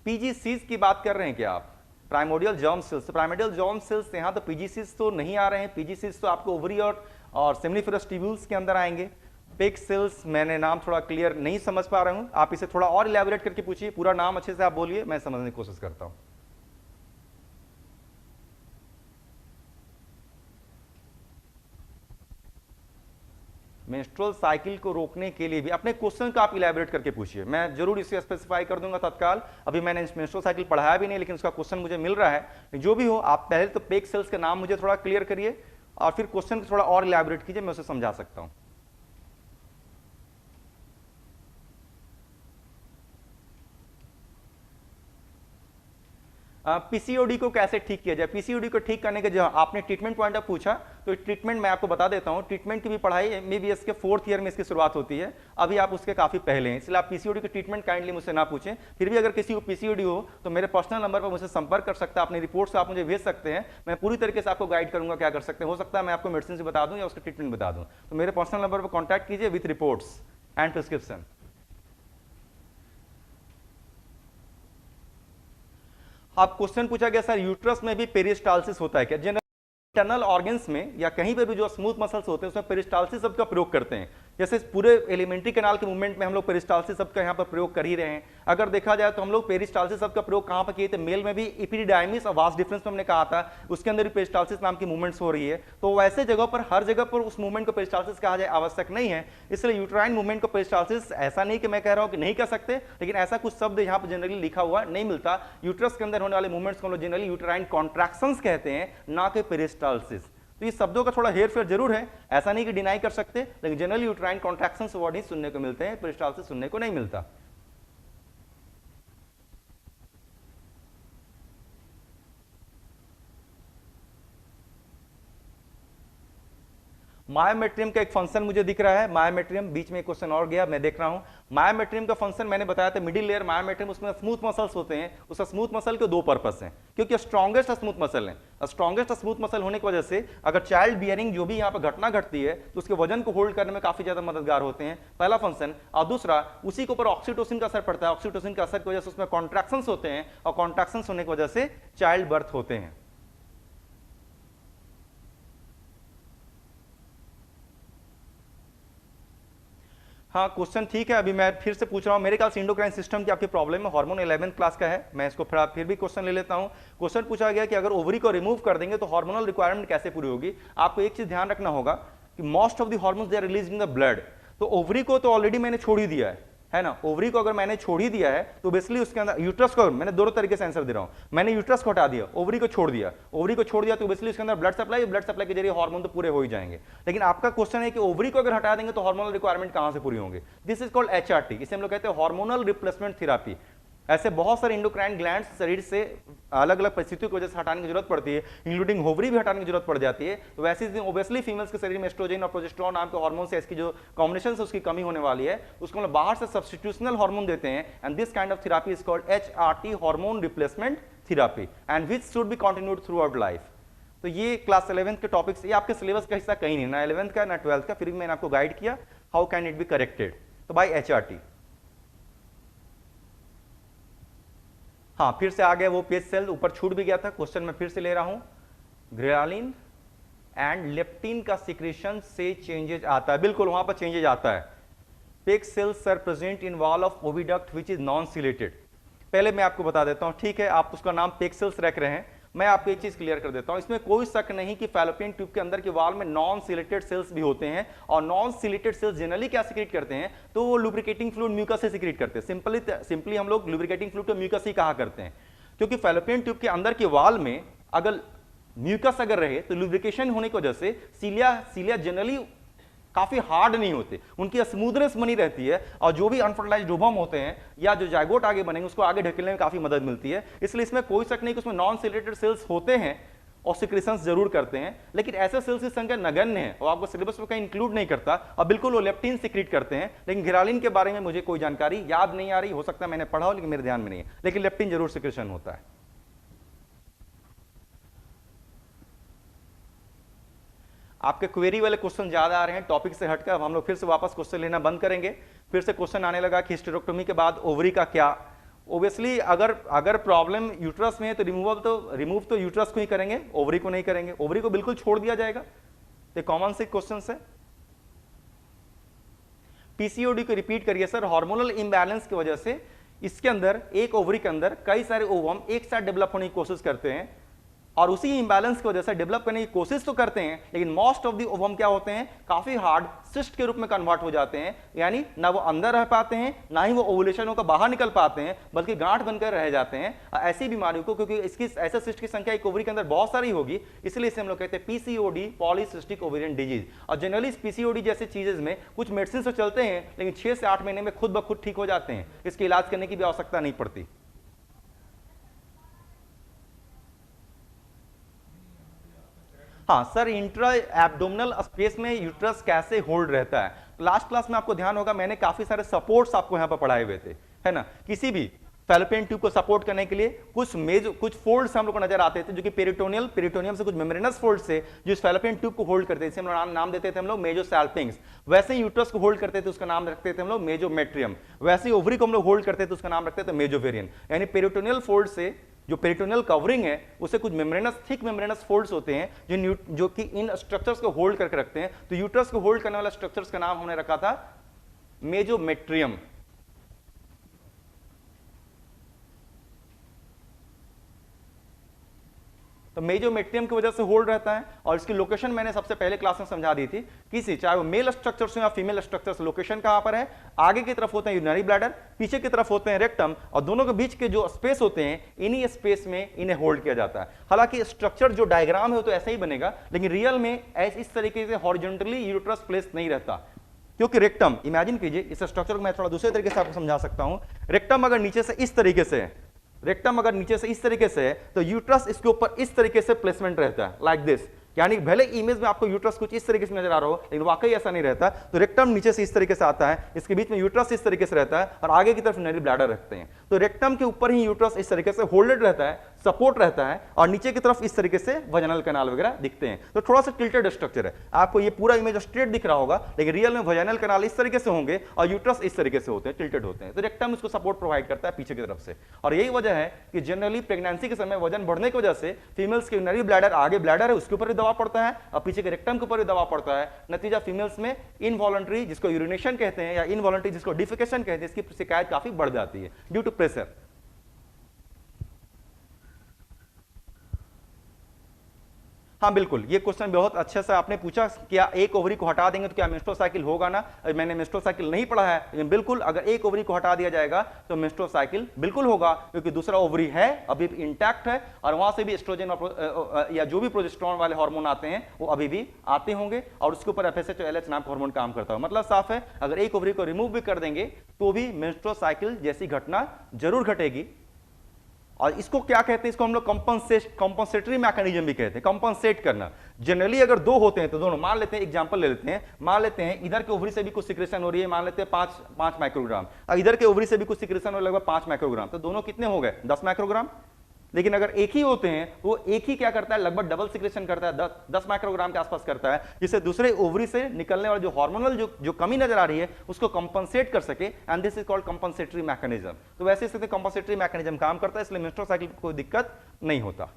पीजीसीज की बात कर रहे हैं क्या आप? Primordial germ cells. Primordial germ cells यहां तो पीजीसीज तो नहीं आ रहे हैं। पीजीसीज तो आपको ओवरी और सेमिनिफेरस ट्यूब्यूल्स के अंदर आएंगे। पेक सेल्स मैंने नाम थोड़ा क्लियर नहीं समझ पा रहा हूं, आप इसे थोड़ा और इलैबोरेट करके पूछिए, पूरा नाम अच्छे से आप बोलिए, मैं समझने की कोशिश करता हूं। मेंस्ट्रुअल साइकिल को रोकने के लिए भी अपने क्वेश्चन का आप इलैबोरेट करके पूछिए, मैं जरूर इसे स्पेसिफाई कर दूंगा तत्काल। अभी मैंने मेंस्ट्रुअल साइकिल पढ़ाया भी नहीं, लेकिन उसका क्वेश्चन मुझे मिल रहा है। जो भी हो, आप पहले तो पेक सेल्स का नाम मुझे थोड़ा क्लियर करिए और फिर क्वेश्चन को थोड़ा और इलैबोरेट कीजिए, मैं उसे समझा सकता हूं। पीसीओडी को कैसे ठीक किया जाए? पीसीओडी को ठीक करने के जो आपने ट्रीटमेंट पॉइंट ऑफ पूछा, तो ट्रीटमेंट मैं आपको बता देता हूं। ट्रीटमेंट की भी पढ़ाई एमबीबीएस के 4th ईयर में इसकी शुरुआत होती है, अभी आप उसके काफी पहले हैं, इसलिए आप पीसीओडी की ट्रीटमेंट काइंडली मुझसे ना पूछें। फिर भी अगर किसी को पीसीओडी हो तो मेरे पर्सनल नंबर पर मुझसे संपर्क कर सकता है, अपनी रिपोर्ट्स आप मुझे भेज सकते हैं, मैं पूरी तरीके से आपको गाइड करूंगा क्या कर सकते हैं। हो सकता है मैं आपको मेडिसिन से बता दूं या उसका ट्रीटमेंट बता दूं, तो मेरे पर्सनल नंबर पर कॉन्टैक्ट कीजिए विथ रिपोर्ट्स एंड प्रिस्क्रिप्शन। आप क्वेश्चन पूछा गया सर यूट्रस में भी पेरिस्टाल्सिस होता है क्या? जनरल इंटरनल ऑर्गन्स में या कहीं पर भी जो स्मूथ मसल्स होते हैं उसमें पेरिस्टाल्सिस शब्द का प्रयोग करते हैं। जैसे पूरे एलिमेंट्री कैनाल के मूवमेंट में हम लोग पेरिस्टाल्सिस शब्द का यहाँ पर प्रयोग कर ही रहे हैं। अगर देखा जाए तो हम लोग पेरिस्टाल्सिस शब्द का प्रयोग कहाँ पर किए थे? मेल में भी एपिडिडायमिस और वास डिफरेंस में हमने कहा था, उसके अंदर भी पेरिस्टाल्सिस नाम की मूवमेंट्स हो रही है। तो वैसे जगह पर हर जगह पर उस मूवमेंट को पेरिस्टाल्सिस कहा जाए आवश्यक नहीं है। इसलिए यूट्राइन मूवमेंट को पेरिस्टाल्सिस ऐसा नहीं कि मैं कह रहा हूँ कि नहीं कह सकते, लेकिन ऐसा कुछ शब्द यहाँ पर जनरली लिखा हुआ नहीं मिलता। यूट्रस के अंदर होने वाले मूवमेंट्स को हम लोग जनरली यूट्राइन कॉन्ट्रैक्शंस कहते हैं, ना कि पेरिस्टाल्सिस। तो ये शब्दों का थोड़ा हेर फेर जरूर है, ऐसा नहीं कि डिनाई कर सकते, लेकिन जनरली यूट्राइन कॉन्ट्रैक्शंस वर्ड ही सुनने को मिलते हैं, पेरिस्टाल्सिस सुनने को नहीं मिलता। मायोमेट्रियम का एक फंक्शन मुझे दिख रहा है। मायोमेट्रियम, बीच में एक क्वेश्चन और गया, मैं देख रहा हूं। मायोमेट्रियम का फंक्शन मैंने बताया था, मिडिल लेयर मायोमेट्रियम, उसमें स्मूथ मसल्स होते हैं। उस स्मूथ मसल के दो पर्पस हैं, क्योंकि स्ट्रॉन्गेस्ट स्मूथ मसल है। स्ट्रॉन्गेस्ट स्मूथ मसल होने की वजह से अगर चाइल्ड बियरिंग जो भी यहाँ पर घटना घटती है तो उसके वजन को होल्ड करने में काफी ज्यादा मददगार होते हैं, पहला फंक्शन। और दूसरा, उसी के ऊपर ऑक्सीटोसिन का असर पड़ता है। ऑक्सीटोसिन का असर की वजह से उसमें कॉन्ट्रैक्शंस होते हैं, और कॉन्ट्रैक्शंस होने की वजह से चाइल्ड बर्थ होते हैं। हाँ, क्वेश्चन ठीक है। अभी मैं फिर से पूछ रहा हूँ, मेरे ख्याल से इंडोक्राइन सिस्टम की आपकी प्रॉब्लम है, हार्मोन 11th क्लास का है। मैं इसको फिर भी क्वेश्चन ले लेता हूँ। क्वेश्चन पूछा गया कि अगर ओवरी को रिमूव कर देंगे तो हार्मोनल रिक्वायरमेंट कैसे पूरी होगी? आपको एक चीज ध्यान रखना होगा कि most of the hormones they are released in the blood. तो ओवरी को तो ऑलरेडी मैंने छोड़ ही दिया है ना। ओवरी को अगर मैंने छोड़ ही दिया है तो बेसिकली उसके अंदर यूट्रस को, मैंने दोनों तरीके से आंसर दे रहा हूं, मैंने यूट्रस को हटा दिया, ओवरी को छोड़ दिया। ओवरी को छोड़ दिया तो बेसिकली उसके अंदर ब्लड सप्लाई के जरिए हार्मोन तो पूरे हो ही जाएंगे। लेकिन आपका क्वेश्चन है कि ओवरी को अगर हटा देंगे तो हार्मोनल रिक्वायरमेंट कहां से पूरी होंगे? दिस इज कॉल्ड HRT, इसे हम लोग कहते हैं हार्मोनल रिप्लेसमेंट थेरेपी। ऐसे बहुत सारे इंडोक्राइन ग्लैंड्स शरीर से अलग अलग परिस्थितियों की वजह से हटाने की जरूरत पड़ती है, इंक्लूडिंग ओवरी भी हटाने की जरूरत पड़ जाती है। तो वैसे ही ओबियसली फीमेल्स के शरीर में एस्ट्रोजन और प्रोजेस्टेरॉन नाम के हार्मोन से इसकी जो कॉम्बिनेशन से उसकी कमी होने वाली है, उसको हम बाहर से सब्स्टिट्यूशनल हार्मोन देते हैं, and this kind of therapy is called HRT, hormone replacement therapy, and which should be continued through out life. तो ये क्लास 11th के टॉपिक्स, ये आपके सिलेबस का हिस्सा कहीं नहीं, ना 11th का ना 12th का, फिर भी मैंने आपको गाइड किया how can it be corrected. तो बाय HRT। हाँ, फिर से आ गया वो पेज सेल, ऊपर छूट भी गया था, क्वेश्चन मैं फिर से ले रहा हूं। ग्रेलिन एंड लेप्टिन का सिक्रेशन से चेंजेज आता है, बिल्कुल वहां पर चेंजेज आता है। Peg cells are present in wall of oviduct which is non ciliated. पहले मैं आपको बता देता हूं, ठीक है, आप उसका नाम पेग सेल्स रख रहे हैं, मैं आपको एक चीज क्लियर कर देता हूं, इसमें कोई शक नहीं कि फैलोपियन ट्यूब के अंदर के वॉल में नॉन सिलेटेड सेल्स भी होते हैं, और नॉन सिलेटेड सेल्स जनरली क्या सिक्रेट करते हैं, तो वो लुब्रिकेटिंग फ्लूइड म्यूकस से सिक्रेट करते हैं। सिंपली हम लोग लुब्रिकेटिंग फ्लूइड को म्यूकस ही कहा करते हैं, क्योंकि फैलोपियन ट्यूब के अंदर के वॉल में अगर म्यूकस अगर रहे तो लुब्रिकेशन होने की वजह से सीलिया जनरली काफी हार्ड नहीं होते, उनकी स्मूथनेस बनी रहती है, और जो भी अनफर्टिलाइज्ड ओवम होते हैं या जो जाइगोट आगे बनेंगे उसको आगे ढकेलने में काफी मदद मिलती है। इसलिए इसमें कोई शक नहीं कि उसमें नॉन सिलेटेड सेल्स होते हैं और सिक्रेशंस जरूर करते हैं, लेकिन ऐसे सेल्स की संख्या नगण्य है और आपको सिलेबस में कहीं इंक्लूड नहीं करता, और बिल्कुल वो लेप्टिन सिक्रेट करते हैं। लेकिन घिरालिन के बारे में मुझे कोई जानकारी याद नहीं आ रही, हो सकता है मैंने पढ़ा हो लेकिन मेरे ध्यान में नहीं है, लेकिन लेप्टिन जरूर सिक्रेशन होता है। आपके क्वेरी वाले क्वेश्चन ज्यादा आ रहे हैं, टॉपिक से हटकर अब हम लोग फिर से वापस क्वेश्चन लेना बंद करेंगे। फिर से क्वेश्चन आने लगा कि हिस्टेरेक्टोमी के बाद ओवरी का क्या। ओब्वियसली अगर प्रॉब्लम यूट्रस में है तो रिमूव तो यूट्रस को ही करेंगे, ओवरी को नहीं करेंगे, ओवरी को बिल्कुल छोड़ दिया जाएगा। ये कॉमन से क्वेश्चन है। पीसीओडी को रिपीट करिए सर। हार्मोनल इंबैलेंस की वजह से इसके अंदर, एक ओवरी के अंदर कई सारे ओवम एक साथ डेवलप होने की कोशिश करते हैं, और उसी इंबैलेंस की वजह से डेवलप करने की कोशिश तो करते हैं, लेकिन मोस्ट ऑफ द ओवम क्या होते हैं, काफी हार्ड सिस्ट के रूप में कन्वर्ट हो जाते हैं, यानी ना वो अंदर रह पाते हैं, ना ही वो ओवुलेशन होकर बाहर निकल पाते हैं, बल्कि गांठ बनकर रह जाते हैं। ऐसी बीमारियों को, क्योंकि इसकी ऐसे सिस्ट की संख्या एक ओवरी के अंदर बहुत सारी होगी, इसलिए इसे हम लोग कहते हैं पीसीओडी, पॉलीसिस्टिक ओवेरियन डिजीज। और जनरली पीसीओडी जैसे चीजेज में कुछ मेडिसिन तो चलते हैं, लेकिन 6 से 8 महीने में खुद ब खुद ठीक हो जाते हैं, इसके इलाज करने की भी आवश्यकता नहीं पड़ती। हाँ सर, इंट्रा एब्डोमिनल स्पेस में यूट्रस कैसे होल्ड रहता है। लास्ट क्लास में आपको ध्यान होगा मैंने काफी सारे सपोर्ट्स आपको यहाँ पर पढ़ाए हुए थे, है ना। किसी भी फैलोपियन ट्यूब को सपोर्ट करने के लिए कुछ फोल्ड्स हम लोग को नजर आते थे, जो कि पेरिटोनियम से कुछ मेम्ब्रेनस फोल्ड्स थे जो इस फैलोपियन ट्यूब को होल्ड करते थे। हम लोग नाम देते थे हम लोग मेजोसैल्पिंग्स। वैसे ही यूट्रस को होल्ड करते थे, उसका नाम रखते थे हम लोग मेजोमेट्रियम। वैसे ही ओवरी को हम लोग होल्ड करते थे, उसका नाम रखते थे मेजोवेरियन। यानी पेरिटोनियल फोल्ड से जो पेरिटोनियल कवरिंग है उसे कुछ थिक मेम्ब्रेनस फोल्ड्स होते हैं जो कि इन स्ट्रक्चर्स को होल्ड करके रखते हैं। तो यूट्रस को होल्ड करने वाला स्ट्रक्चर्स का नाम हमने रखा था मेजोमेट्रियम। तो मेजोमेट्रियम की वजह से होल्ड रहता है, और इसकी लोकेशन मैंने सबसे पहले क्लास में समझा दी थी। किसी चाहे वो मेल स्ट्रक्चर्स हो या फीमेल स्ट्रक्चर्स, लोकेशन कहां पर है, आगे की तरफ होते हैं यूरिनरी ब्लैडर, पीछे की तरफ होते हैं रेक्टम, और दोनों के बीच के जो स्पेस होते हैं, इन्हीं स्पेस में इन्हें होल्ड किया जाता है। हालांकि स्ट्रक्चर जो डायग्राम है तो ऐसा ही बनेगा, लेकिन रियल में इस तरीके से हॉरिजॉन्टली यूट्रस प्लेस नहीं रहता, क्योंकि रेक्टम, इमेजिन कीजिए इस स्ट्रक्चर को मैं थोड़ा दूसरे तरीके से आपको समझा सकता हूं। रेक्टम अगर नीचे से इस तरीके से है, रेक्टम अगर नीचे से इस तरीके से है, तो यूट्रस इसके ऊपर इस तरीके से प्लेसमेंट रहता है, लाइक दिस। यानी भले इमेज में आपको यूट्रस कुछ इस तरीके से नजर आ रहा हो, लेकिन वाकई ऐसा नहीं रहता। तो रेक्टम नीचे से इस तरीके से आता है, इसके बीच में यूट्रस इस तरीके से रहता है, और आगे की तरफ यूरिनरी ब्लैडर रखते हैं। तो रेक्टम के ऊपर ही यूट्रस इस तरीके से होल्डेड रहता है, सपोर्ट रहता है, और नीचे की तरफ इस तरीके से वजाइनल कैनाल वगैरह दिखते हैं। तो थोड़ा सा टिल्टेड स्ट्रक्चर है, आपको ये पूरा इमेज स्ट्रेट दिख रहा होगा, लेकिन रियल में वजाइनल कैनाल इस तरीके से होंगे और यूट्रस इस तरीके से होते हैं, टिल्टेड होते हैं। तो रेक्टम इसको सपोर्ट प्रोवाइड करता है पीछे की तरफ से। और यही वजह है कि जनरली प्रेगनेंसी के समय वजन बढ़ने की वजह से फीमेल्स के यूरिनरी ब्लैडर, आगे ब्लैडर है उसके ऊपर भी दबाव पड़ता है, और पीछे के रेक्टम के ऊपर भी दबाव पड़ता है। नतीजा फीमेल्स में इनवॉलंटरी, जिसको यूरिनेशन कहते हैं, या इनवॉलंटरी जिसको डिफिकेशन कहते हैं, इसकी शिकायत काफी बढ़ जाती है ड्यू टू प्रेशर। हाँ बिल्कुल, ये क्वेश्चन बहुत अच्छे से आपने पूछा, क्या एक ओवरी को हटा देंगे तो क्या मेंस्ट्रुअल साइकिल होगा ना। मैंने मेंस्ट्रुअल साइकिल नहीं पढ़ा है, लेकिन बिल्कुल अगर एक ओवरी को हटा दिया जाएगा तो मेंस्ट्रुअल साइकिल बिल्कुल होगा, क्योंकि दूसरा ओवरी है अभी इंटैक्ट है और वहां से भी एस्ट्रोजन या जो भी प्रोजेस्टेरोन वाले हार्मोन आते हैं वो अभी भी आते होंगे, और उसके ऊपर एफएसएच और एलएच नाम का हार्मोन काम करता है। मतलब साफ है, अगर एक ओवरी को रिमूव भी कर देंगे तो भी मेंस्ट्रुअल साइकिल जैसी घटना जरूर घटेगी। और इसको क्या कहते हैं, इसको हम लोग कंपनसेटरी मैकेनिज्म भी कहते हैं, कंपनसेट करना। जनरली अगर दो होते हैं तो दोनों, मान लेते हैं एग्जांपल ले लेते हैं, मान लेते हैं इधर के ओवरी से भी कुछ सिक्रेशन हो रही है, मान लेते हैं 5 माइक्रोग्राम, और इधर के ओवरी से भी कुछ सिक्रेशन हो लगभग 5 माइक्रोग्राम, तो दोनों कितने हो गए 10 माइक्रोग्राम। लेकिन अगर एक ही होते हैं तो वो एक ही क्या करता है, लगभग डबल सिक्रेशन करता है, 10 माइक्रोग्राम के आसपास करता है, जिससे दूसरे ओवरी से निकलने वाला जो हार्मोनल जो कमी नजर आ रही है उसको कंपनसेट कर सके, and this is called compensatory mechanism. तो वैसे स्थिति कंपनसेटरी मैकेनिज्म काम करता है, इसलिए मेंस्ट्रुअल साइकिल को कोई दिक्कत नहीं होता।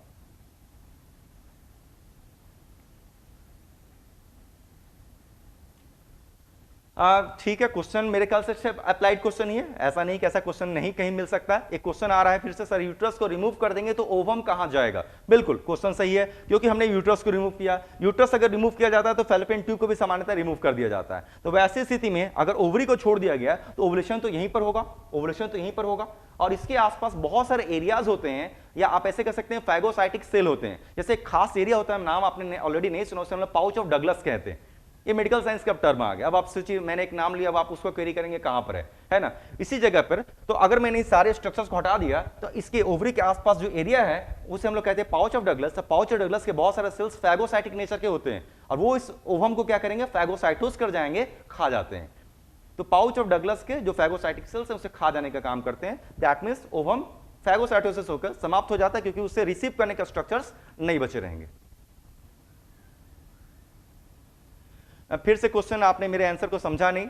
ठीक है, क्वेश्चन मेरे ख्याल से अप्लाइड क्वेश्चन ही है, ऐसा नहीं कि ऐसा क्वेश्चन नहीं कहीं मिल सकता है। एक क्वेश्चन आ रहा है फिर से, सर यूट्रस को रिमूव कर देंगे तो ओवम कहां जाएगा। बिल्कुल क्वेश्चन सही है, क्योंकि हमने यूट्रस को रिमूव किया। यूट्रस अगर रिमूव किया जाता है तो फैलोपियन ट्यूब को भी सामान्यतः रिमूव कर दिया जाता है। तो वैसी स्थिति में अगर ओवरी को छोड़ दिया गया तो ओवुलेशन तो यहीं पर होगा, ओवुलेशन तो यहीं पर होगा, और इसके आसपास बहुत सारे एरियाज होते हैं, या आप ऐसे कह सकते हैं फैगोसाइटिक सेल होते हैं। जैसे एक खास एरिया होता है, नाम आपने ऑलरेडी नहीं सुना, उसे हम लोग पाउच ऑफ डगलस कहते हैं। ये मेडिकल साइंस का टर्म आ गया। अब आप सोचिए, मैंने एक नाम लिया, अब आप उसको क्वेरी करेंगे कहां पर है ना, इसी जगह पर। तो अगर मैंने इस सारे स्ट्रक्चर्स को हटा दिया तो इसके ओवरी के आसपास जो एरिया है उसे हम लोग कहते हैं पाउच ऑफ डगलस। तो पाउच ऑफ डगलस के बहुत सारे सेल्स फैगोसाइटिक नेचर के होते हैं, और वो इस ओवम को क्या करेंगे, फैगोसाइटोस कर जाएंगे, खा जाते हैं। तो पाउच ऑफ डगलस के जो फैगोसाइटिक सेल्स है उसे खा जाने का काम करते हैं। दैट मीन्स ओवम फैगोसाइटोसिस होकर समाप्त हो जाता है, क्योंकि उससे रिसीव करने के स्ट्रक्चर्स नहीं बचे रहेंगे। फिर से क्वेश्चन, आपने मेरे आंसर को समझा नहीं।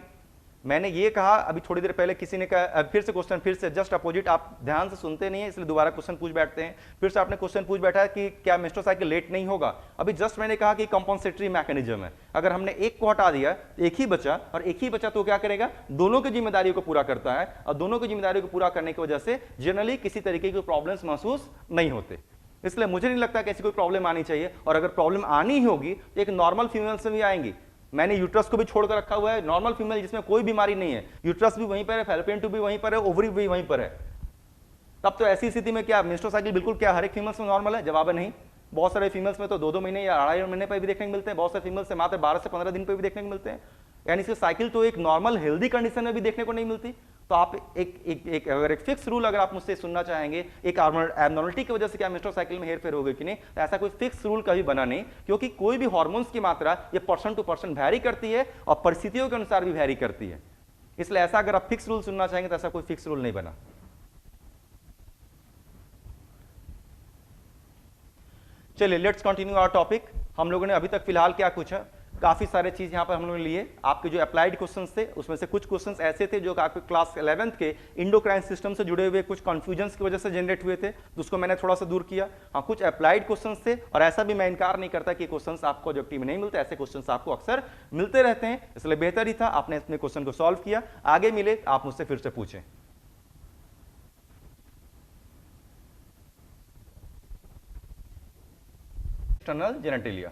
मैंने ये कहा अभी थोड़ी देर पहले, किसी ने कहा फिर से क्वेश्चन, फिर से जस्ट अपोजिट, आप ध्यान से सुनते नहीं है इसलिए दोबारा क्वेश्चन पूछ बैठते हैं। फिर से आपने क्वेश्चन पूछ बैठा है कि क्या मेंस्ट्रुअल साइकिल लेट नहीं होगा। अभी जस्ट मैंने कहा कि कंपनसेटरी मैकेनिज्म है, अगर हमने एक को हटा दिया एक ही बचा, और एक ही बचा तो क्या करेगा, दोनों की जिम्मेदारी को पूरा करता है, और दोनों की जिम्मेदारी को पूरा करने की वजह से जनरली किसी तरीके की प्रॉब्लम्स महसूस नहीं होते। इसलिए मुझे नहीं लगता कि ऐसी कोई प्रॉब्लम आनी चाहिए, और अगर प्रॉब्लम आनी ही होगी तो एक नॉर्मल फीमेल से भी आएंगी। मैंने यूट्रस को भी छोड़कर रखा हुआ है, नॉर्मल फीमेल जिसमें कोई बीमारी नहीं है, यूट्रस भी वहीं पर है, फैलोपियन ट्यूब भी वहीं पर है, ओवरी भी वहीं पर है। तब तो ऐसी स्थिति में क्या मेंस्ट्रुअल साइकिल बिल्कुल क्या हर एक फीमेल्स में नॉर्मल है? जवाब है नहीं। बहुत सारे फीमेल्स में तो 2-2 महीने या 2.5 महीने पर भी देखने को मिलते हैं, बहुत सारे फीमेल्स से मात्र 12 से 15 दिन पर भी देखने को मिलते हैं। यानी इसकी साइकिल तो एक नॉर्मल हेल्दी कंडीशन में भी देखने को नहीं मिलती। तो आप अगर एक फिक्स रूल अगर आप मुझसे सुनना चाहेंगे, एक एबनॉर्मलिटी की वजह से क्या मेंस्ट्रुअल साइकिल में हेरफेर होगी कि नहीं, तो ऐसा कोई फिक्स रूल कभी बना नहीं, क्योंकि कोई भी हार्मोन्स की मात्रा ये पर्सन टू पर्सन वैरी करती है और परिस्थितियों के अनुसार भी वैरी करती है। इसलिए ऐसा अगर आप फिक्स रूल सुनना चाहेंगे तो ऐसा कोई फिक्स रूल नहीं बना। चलिए लेट्स कंटिन्यू आवर टॉपिक। हम लोगों ने अभी तक फिलहाल क्या पूछा, काफी सारे चीज यहां पर हम लोगों ने लिए। आपके जो अप्लाइड क्वेश्चंस थे उसमें से कुछ क्वेश्चंस ऐसे थे जो आपके क्लास 11th के इंडोक्राइन सिस्टम से जुड़े हुए कुछ कंफ्यूजन्स की वजह से जनरेट हुए थे, तो उसको मैंने थोड़ा सा दूर किया। हाँ, कुछ अप्लाइड क्वेश्चंस थे, और ऐसा भी मैं इनकार नहीं करता कि क्वेश्चंस आपको ऑब्जेक्टिव में नहीं मिलते, ऐसे क्वेश्चंस आपको अक्सर मिलते रहते हैं। इसलिए बेहतर ही था आपने अपने क्वेश्चन को सॉल्व किया, आगे मिले आप मुझसे फिर से पूछें। एक्सटर्नल जेनेटिलिया,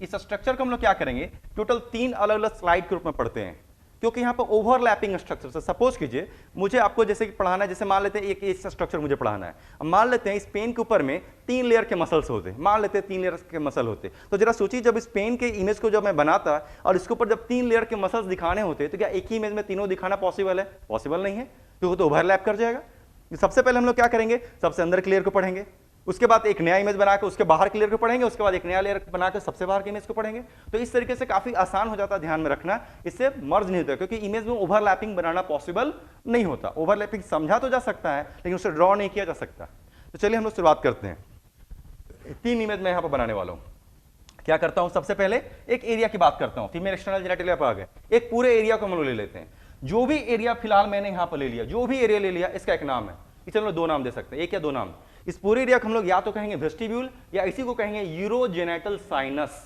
इस स्ट्रक्चर को हम लोग क्या करेंगे, टोटल 3 अलग अलग स्लाइड के रूप में पढ़ते हैं, क्योंकि यहां पर ओवरलैपिंग स्ट्रक्चर से। सपोज कीजिए मुझे आपको जैसे कि पढ़ाना है, जैसे मान लेते हैं एक स्ट्रक्चर मुझे पढ़ाना है। अब मान लेते हैं इस पेन के ऊपर में 3 लेयर के मसल्स होते हैं, मान लेते हैं 3 लेयर के मसल होते। तो जरा सोचिए, जब इस पेन के इमेज को जब मैं बनाता और इसके ऊपर जब 3 लेयर के मसल्स दिखाने होते, तो क्या एक ही इमेज में तीनों दिखाना पॉसिबल है? पॉसिबल नहीं है, क्योंकि तो ओवरलैप कर जाएगा। सबसे पहले हम लोग क्या करेंगे, सबसे अंदर के लेयर को पढ़ेंगे, उसके बाद एक नया इमेज बनाकर उसके बाहर के लेयर को पढ़ेंगे, उसके बाद एक नया लेयर बनाकर सबसे बाहर के इमेज को पढ़ेंगे। तो इस तरीके से काफी आसान हो जाता है, ध्यान में रखना, इससे मर्ज नहीं होता, क्योंकि इमेज में ओवरलैपिंग बनाना पॉसिबल नहीं होता। ओवरलैपिंग समझा तो जा सकता है लेकिन उसे ड्रॉ नहीं किया जा सकता। तो चलिए हम लोग शुरुआत करते हैं। 3 इमेज मैं यहां पर बनाने वाला हूं। क्या करता हूं, सबसे पहले एक एरिया की बात करता हूं। फीमेल एक्सटर्नल जेनेटिलिया पर आ गए, एक पूरे एरिया को हम लोग ले लेते हैं। जो भी एरिया फिलहाल मैंने यहां पर ले लिया, जो भी एरिया ले लिया, इसका एक नाम है। इसे हम लोग 2 नाम दे सकते हैं, एक या 2 नाम। इस पूरे एरिया को हम लोग या तो कहेंगे वेस्टिब्यूल, या इसी को कहेंगे यूरोजेनेटल साइनस।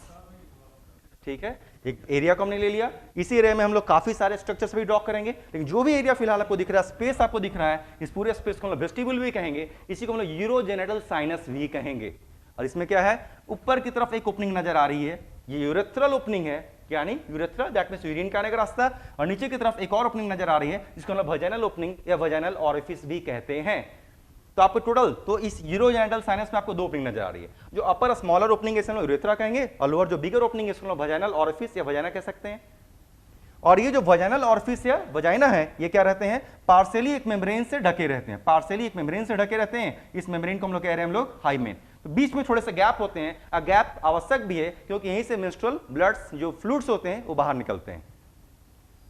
ठीक है, एक एरिया को हमने ले लिया, इसी एरिया में हम लोग काफी सारे स्ट्रक्चर्स भी ड्रॉ करेंगे, लेकिन जो भी एरिया फिलहाल आपको दिख रहा है, स्पेस आपको दिख रहा है, इस पूरे स्पेस को हम लोग वेस्टिब्यूल भी कहेंगे, इसी को हम लोग यूरोजेनिटल साइनस भी कहेंगे। और इसमें क्या है, ऊपर की तरफ एक ओपनिंग नजर आ रही है, ये यूरेथ्रल ओपनिंग है, यानी यूरेथ्रा दैट मींस यूरिन का आने का रास्ता, और नीचे की तरफ एक और ओपनिंग नजर आ रही है जिसको हम लोग वजाइनल ओपनिंग या वजाइनल ऑरिफिस भी कहते हैं। तो आपको टोटल तो इस यूरोजेनिटल साइनस में आपको दो ओपनिंग नजर आ रही है, जो अपर स्मॉलर ओपनिंग है इसे हम लोग यूरेथ्रा कहेंगे, और लोअर जो बिगर ओपनिंग है इसको हम लोग वजाइनल ऑरिफिस या वजाइना कह सकते हैं। और ये जो वजाइनल ऑरिफिस या वजाइना है, ये क्या रहते हैं, पार्शियली एक मेम्ब्रेन से ढके रहते हैं, पार्शियली एक मेम्ब्रेन से ढके रहते हैं। इस मेम्ब्रेन को हम लोग कह रहे हैं हम लोग हाइमेन। तो बीच में थोड़े से गैप होते हैं, गैप आवश्यक भी है क्योंकि यहीं से मेंस्ट्रुअल ब्लड्स जो फ्लूइड्स होते हैं वो बाहर निकलते हैं।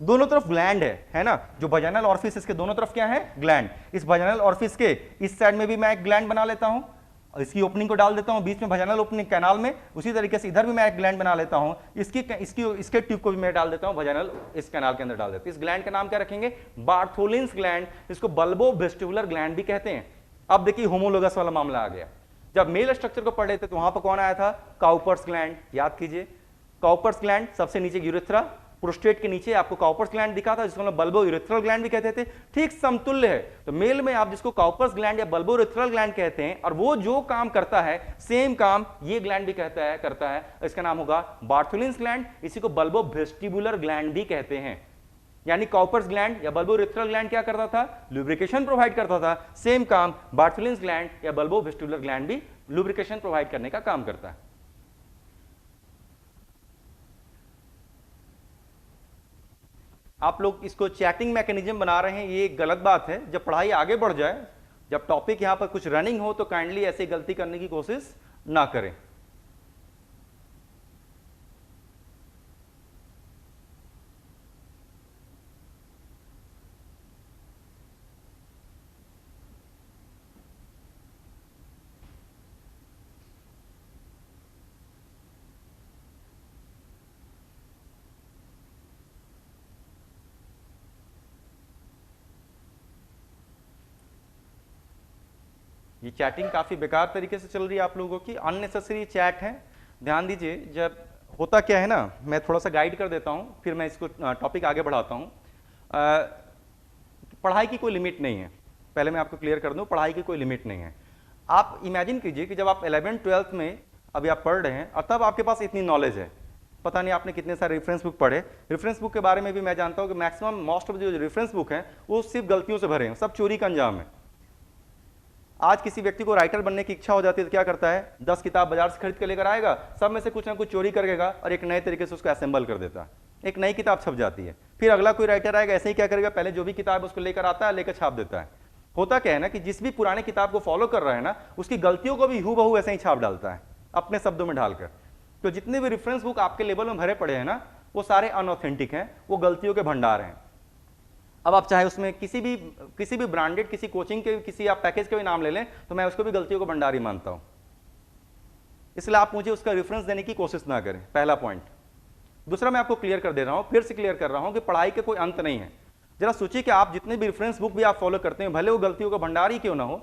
दोनों तरफ ग्लैंड है ना, जो वजाइनल ऑरिफिस इसके दोनों तरफ क्या है, ग्लैंड। इस वजाइनल ऑरिफिस के इस साइड में भी मैं एक ग्लैंड बना लेता हूं, इसकी ओपनिंग को डाल देता हूं बीच में वजाइनल ओपनिंग कैनाल में, उसी तरीके से इधर भी मैं एक ग्लैंड बना लेता हूं, इसके ट्यूब को भी मैं डाल देता हूं वजाइनल इस कैनाल के अंदर डाल देता हूं। इस ग्लैंड का नाम क्या रखेंगे, बार्थोलिन्स ग्लैंड, इसको बल्बो वेस्टिबुलर ग्लैंड भी कहते हैं। अब देखिए होमोलोगस वाला मामला आ गया, जब मेल स्ट्रक्चर को पढ़ रहे थे तो वहां पर कौन आया था, काउपर्स ग्लैंड, याद कीजिए काउपर्स ग्लैंड सबसे नीचे यूरेथ्रा, प्रोस्टेट के नीचे आपको काउपर्स ग्लैंड दिखा था जिसको हम बल्बो यूरेथ्रल ग्लैंड भी कहते थे, ठीक समतुल्य है। तो मेल में आप जिसको काउपर्स ग्लैंड या बल्बो यूरेथ्रल ग्लैंड कहते हैं, और वो जो काम करता है सेम काम ये ग्लैंड भी करता है, इसका नाम होगा बार्थोलिन्स ग्लैंड, इसी को बल्बो वेस्टिबुलर ग्लैंड भी कहते हैं। यानी काउपर्स ग्लैंड या बल्बो यूरेथ्रल ग्लैंड क्या करता था, लुब्रिकेशन प्रोवाइड करता था, सेम काम बार्थोलिन्स ग्लैंड या बल्बो वेस्टिबुलर ग्लैंड भी लुब्रिकेशन प्रोवाइड करने का काम करता है। आप लोग इसको चैटिंग मैकेनिज्म बना रहे हैं, ये गलत बात है। जब पढ़ाई आगे बढ़ जाए, जब टॉपिक यहां पर कुछ रनिंग हो, तो काइंडली ऐसी गलती करने की कोशिश ना करें। ये चैटिंग काफ़ी बेकार तरीके से चल रही है आप लोगों की, अननेसेसरी चैट है। ध्यान दीजिए, जब होता क्या है ना, मैं थोड़ा सा गाइड कर देता हूँ फिर मैं इसको टॉपिक आगे बढ़ाता हूँ। पढ़ाई की कोई लिमिट नहीं है, पहले मैं आपको क्लियर कर दूँ, पढ़ाई की कोई लिमिट नहीं है। आप इमेजिन कीजिए कि जब आप 11th-12th में अभी आप पढ़ रहे हैं और तब आपके पास इतनी नॉलेज है, पता नहीं आपने कितने सारे रेफरेंस बुक पढ़े। रेफरेंस बुक के बारे में भी मैं जानता हूँ कि मैक्सिमम मोस्ट ऑफ जो रेफरेंस बुक हैं वो सिर्फ गलतियों से भरे हैं, सब चोरी का अंजाम है। आज किसी व्यक्ति को राइटर बनने की इच्छा हो जाती है तो क्या करता है, 10 किताब बाजार से खरीद के लेकर आएगा, सब में से कुछ ना कुछ चोरी करेगा और एक नए तरीके से उसको असेंबल कर देता है, एक नई किताब छप जाती है। फिर अगला कोई राइटर आएगा, ऐसे ही क्या करेगा, पहले जो भी किताब उसको लेकर आता है लेकर छाप देता है। होता क्या है ना कि जिस भी पुराने किताब को फॉलो कर रहा है ना, उसकी गलतियों को भी हूबहू ऐसे ही छाप डालता है अपने शब्दों में ढालकर। तो जितने भी रेफरेंस बुक आपके लेवल में भरे पड़े हैं ना, वो सारे अनऑथेंटिक हैं, वो गलतियों के भंडार हैं। अब आप चाहे उसमें किसी भी ब्रांडेड किसी कोचिंग के किसी आप पैकेज के भी नाम ले लें, तो मैं उसको भी गलतियों को भंडार ही मानता हूं। इसलिए आप मुझे उसका रेफरेंस देने की कोशिश ना करें, पहला पॉइंट। दूसरा मैं आपको क्लियर कर दे रहा हूं, फिर से क्लियर कर रहा हूं कि पढ़ाई के कोई अंत नहीं है। जरा सोचिए कि आप जितने भी रेफरेंस बुक भी आप फॉलो करते हैं, भले वो गलतियों का भंडार ही क्यों ना हो,